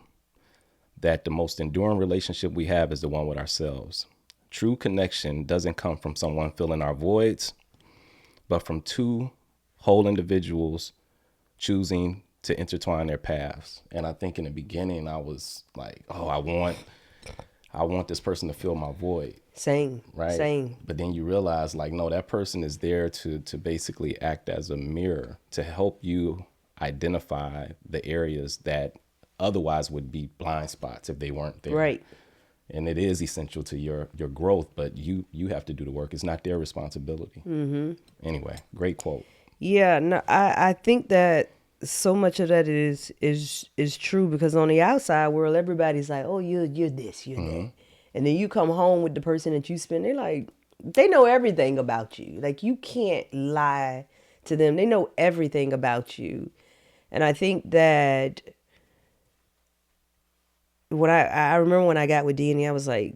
that the most enduring relationship we have is the one with ourselves. True connection doesn't come from someone filling our voids, but from two whole individuals choosing to intertwine their paths. And I think in the beginning I was like, oh, I want this person to fill my void. Same. Right. Same. But then you realize, like, no, that person is there to basically act as a mirror to help you identify the areas that otherwise would be blind spots if they weren't there. Right. And it is essential to your growth, but you have to do the work. It's not their responsibility. Mm-hmm. Anyway, great quote. Yeah. No, I think that so much of that is true, because on the outside world, everybody's like, oh, you're this, you're that. And then you come home with the person that you spend, they're like, they know everything about you. Like, you can't lie to them. They know everything about you. And I think that when I remember when I got with Danny, I was like,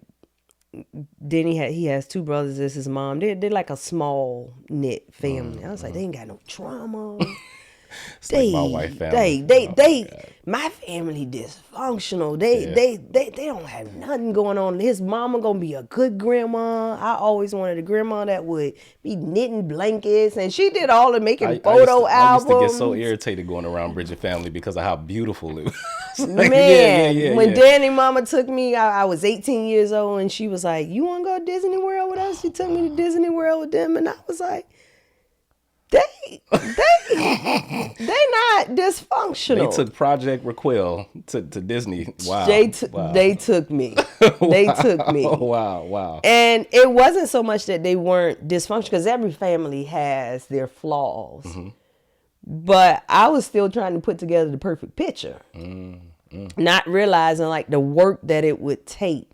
Danny he has two brothers. This is his mom. They're like a small knit family. I was like, they ain't got no trauma. It's like my wife family. My family dysfunctional. They don't have nothing going on. His mama gonna be a good grandma. I always wanted a grandma that would be knitting blankets, and she did all the making photo albums. I used to get so irritated going around Bridget family because of how beautiful it was. Like, man, when Danny mama took me, I was 18 years old, and she was like, "You want to go to Disney World with us?" She took me to Disney World with them, and I was like, They not dysfunctional. They took Project RaQuel to Disney. Wow. They took me. They took me. Wow. And it wasn't so much that they weren't dysfunctional, because every family has their flaws. Mm-hmm. But I was still trying to put together the perfect picture. Not realizing like the work that it would take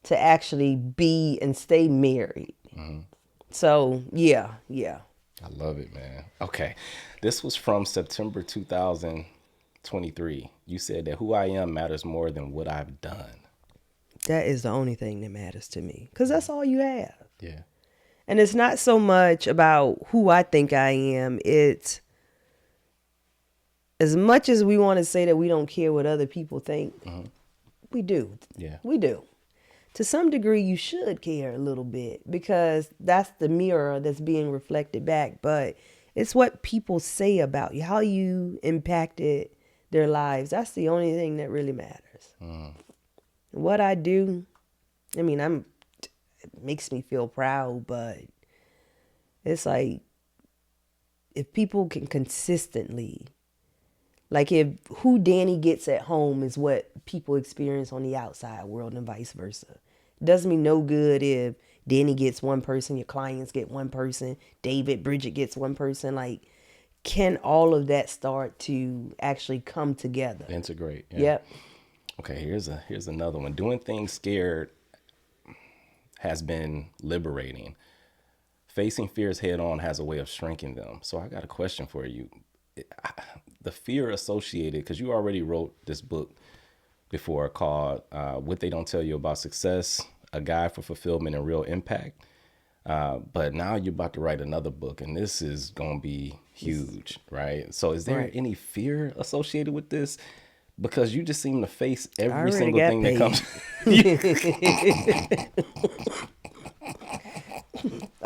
to actually be and stay married. Mm-hmm. So, yeah. I love it, man. Okay. This was from September 2023. You said that who I am matters more than what I've done. That is the only thing that matters to me, because that's all you have. Yeah. And it's not so much about who I think I am. It's as much as we want to say that we don't care what other people think, we do. Yeah. We do. To some degree, you should care a little bit, because that's the mirror that's being reflected back. But it's what people say about you, how you impacted their lives. That's the only thing that really matters. What I do, I mean, it makes me feel proud, but it's like, if people can consistently, like, if who Danny gets at home is what people experience on the outside world, and vice versa. It doesn't mean no good if Danny gets one person, your clients get one person, Bridget gets one person. Like, can all of that start to actually come together? Integrate. Yeah. Yep. Okay, here's another one. Doing things scared has been liberating. Facing fears head on has a way of shrinking them. So I got a question for you. The fear associated, because you already wrote this book before called What They Don't Tell You About Success, A Guide for Fulfillment and Real Impact. But now you're about to write another book, and this is going to be huge, right? So is there any fear associated with this? Because you just seem to face every single thing that comes.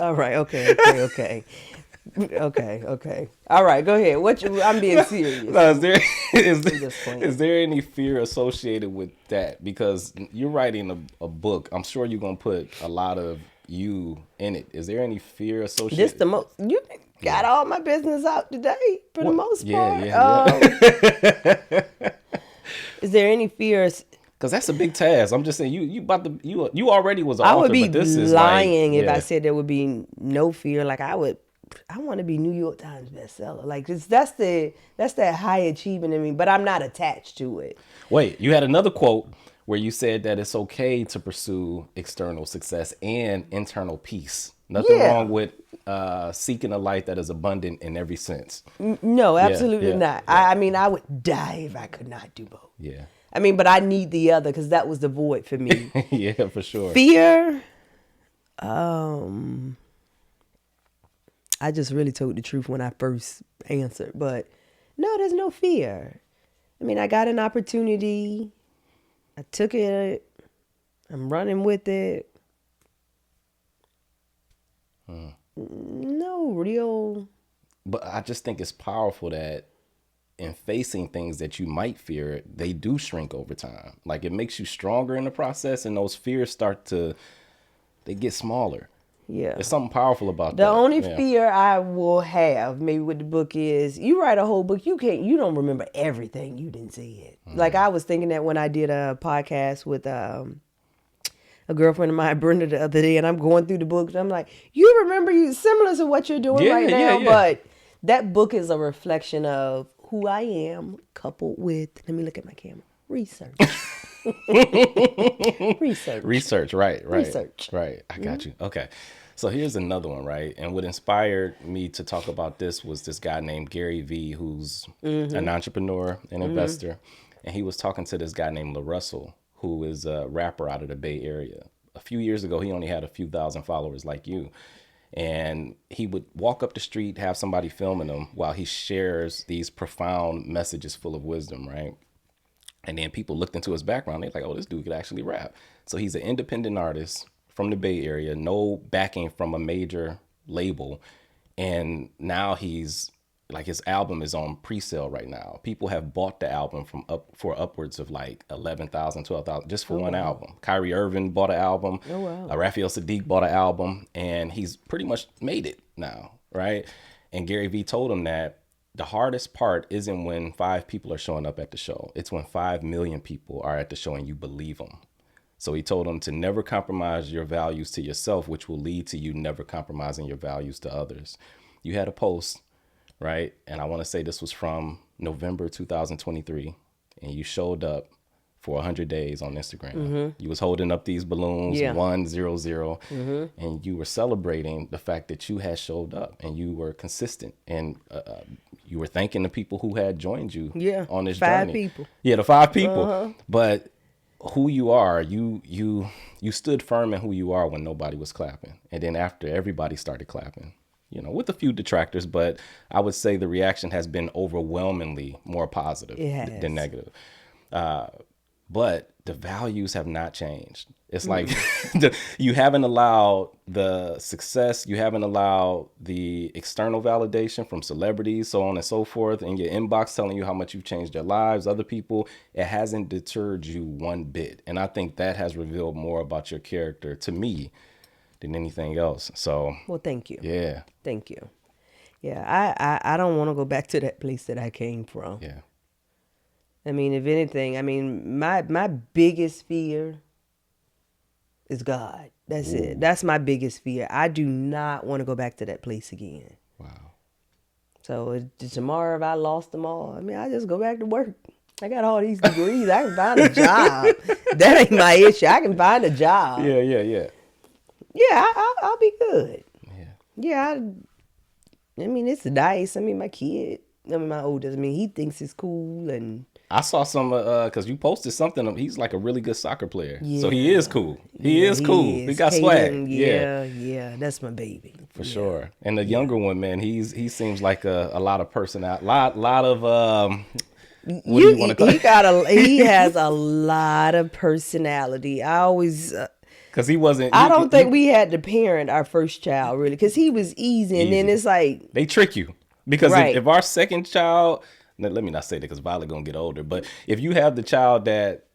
All right. Okay. Okay. All right. Go ahead. I'm being serious. No, is I'm just playing. is there any fear associated with that? Because you're writing a book. I'm sure you're gonna put a lot of you in it. Is there any fear associated? This the most. You got all my business out today for the most part. Yeah. Is there any fears? Because that's a big task. I'm just saying, you already was an I author, would be but this is lying like, if I said there would be no fear. Like I want to be New York Times bestseller. Like that's that high achievement in me. But I'm not attached to it. Wait, you had another quote where you said that it's okay to pursue external success and internal peace. Nothing wrong with seeking a life that is abundant in every sense. No, absolutely not. Yeah. I mean, I would die if I could not do both. Yeah. I mean, but I need the other because that was the void for me. Yeah, for sure. Fear. I just really told the truth when I first answered, but no, there's no fear. I mean, I got an opportunity. I took it. I'm running with it. No real. But I just think it's powerful that in facing things that you might fear, they do shrink over time. Like it makes you stronger in the process, and those fears they get smaller. Yeah. There's something powerful about The that. only fear I will have maybe with the book is you write a whole book, you don't remember everything. You didn't see it. Like I was thinking that when I did a podcast with a girlfriend of mine, Brenda, the other day, and I'm going through the books. I'm like, you remember similar to what you're doing right now, but that book is a reflection of who I am, coupled with, let me look at my camera, research. Research, right. Research. Right, I got you. Okay, so here's another one, right? And what inspired me to talk about this was this guy named Gary Vee, who's an entrepreneur and investor. And he was talking to this guy named LaRussell, who is a rapper out of the Bay Area. A few years ago, he only had a few thousand followers like you. And he would walk up the street, have somebody filming him while he shares these profound messages full of wisdom, right? And then people looked into his background. They're like, oh, this dude could actually rap. So he's an independent artist from the Bay Area, no backing from a major label. And now his album is on pre-sale right now. People have bought the album for upwards of like 11,000, 12,000 just for one album. Kyrie Irving bought an album. Oh, wow. Raphael Sadiq bought an album, and he's pretty much made it now, right? And Gary Vee told him that the hardest part isn't when 5 people are showing up at the show. It's when 5 million people are at the show and you believe them. So he told him to never compromise your values to yourself, which will lead to you never compromising your values to others. You had a post, right? And I want to say this was from November 2023. And you showed up for 100 days on Instagram. You was holding up these balloons, 100, and you were celebrating the fact that you had showed up and you were consistent. And you were thanking the people who had joined you on this journey. 5 people. Yeah, the 5 people. But who you are, you stood firm in who you are when nobody was clapping. And then after everybody started clapping, you know, with a few detractors, but I would say the reaction has been overwhelmingly more positive than negative. But the values have not changed. It's like you haven't allowed the success, you haven't allowed the external validation from celebrities, so on and so forth, in your inbox telling you how much you've changed their lives, other people. It hasn't deterred you one bit. And I think that has revealed more about your character to me than anything else. So, well, thank you. Yeah. Thank you. Yeah, I don't want to go back to that place that I came from. Yeah. I mean, if anything, I mean, my biggest fear is God. That's it. That's my biggest fear. I do not want to go back to that place again. Wow. So tomorrow, if I lost them all, I mean, I just go back to work. I got all these degrees. I can find a job. That ain't my issue. I can find a job. Yeah. Yeah, I'll be good. Yeah. Yeah, I mean, it's nice. I mean, my kid, my oldest, I mean, he thinks it's cool. And I saw some, because you posted something. He's like a really good soccer player. Yeah. So he is cool. He is cool. He got swag. Yeah, that's my baby. For sure. And the younger one, man, he seems like a lot of personality, lot of, what do you want to call it? He has a lot of personality. I always... Because he wasn't. I don't think we had to parent our first child really, because he was easy, and then it's like they trick you. Because right. if our second child, let me not say that because Violet gonna get older, but if you have the child that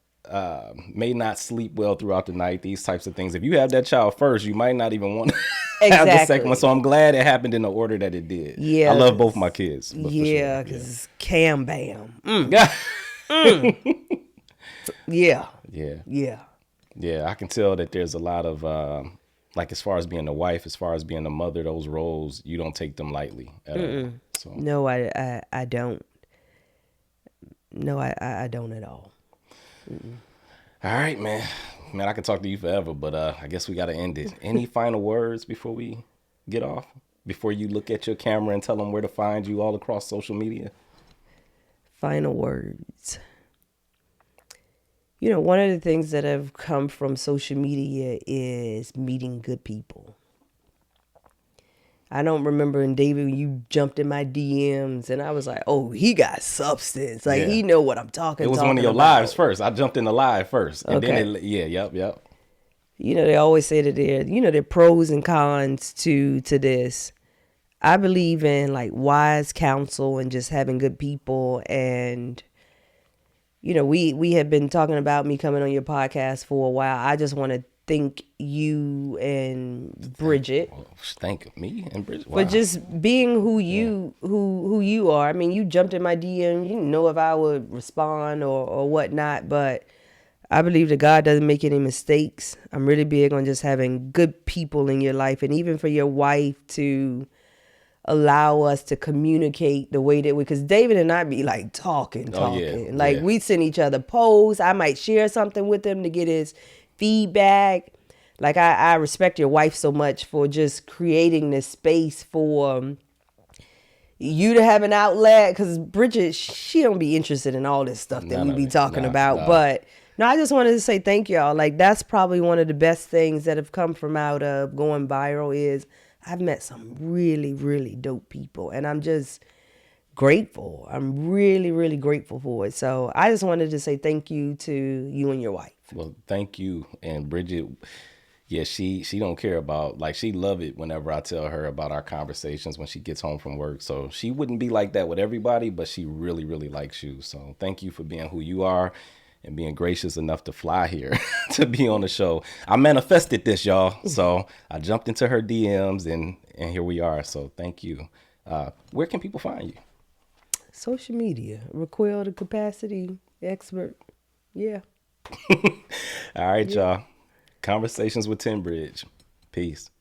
may not sleep well throughout the night, these types of things, if you have that child first, you might not even want to have the second one. So I'm glad it happened in the order that it did. Yeah, I love both my kids. Yeah, because Cam Bam. Yeah. Yeah, I can tell that there's a lot of like as far as being a wife, as far as being a mother, those roles, you don't take them lightly at all. So. No, I don't. No, I don't at all. All right, man. Man, I could talk to you forever, but I guess we got to end it. Any final words before we get off? Before you look at your camera and tell them where to find you all across social media? Final words. You know, one of the things that have come from social media is meeting good people. I don't remember, and David, you jumped in my DMs, and I was like, "Oh, he got substance. Like he know what I'm talking." It was one of your lives first. I jumped in the live first, and then yep. You know, they always say that there are pros and cons to this. I believe in like wise counsel and just having good people, and you know, we have been talking about me coming on your podcast for a while. I just want to thank you and Bridget. Thank me and Bridget. Wow. For just being who you are. I mean, you jumped in my DM. You didn't know if I would respond or whatnot, but I believe that God doesn't make any mistakes. I'm really big on just having good people in your life, and even for your wife to allow us to communicate the way that because David and I be like talking. Like we send each other posts. I might share something with him to get his feedback. Like I respect your wife so much for just creating this space for you to have an outlet, because Bridget, she don't be interested in all this stuff that we be talking about. But no, I just wanted to say thank y'all. Like that's probably one of the best things that have come from out of going viral is I've met some really, really dope people, and I'm just grateful. I'm really, really grateful for it. So I just wanted to say thank you to you and your wife. Well, thank you. And Bridget, yeah, she don't care about, like, she love it whenever I tell her about our conversations when she gets home from work. So she wouldn't be like that with everybody, but she really, really likes you. So thank you for being who you are and being gracious enough to fly here to be on the show. I manifested this, y'all. So I jumped into her DMs and here we are. So thank you. Where can people find you? Social media. RaQuel, the capacity expert. Yeah. All right, y'all. Conversations with TinBridge. Peace.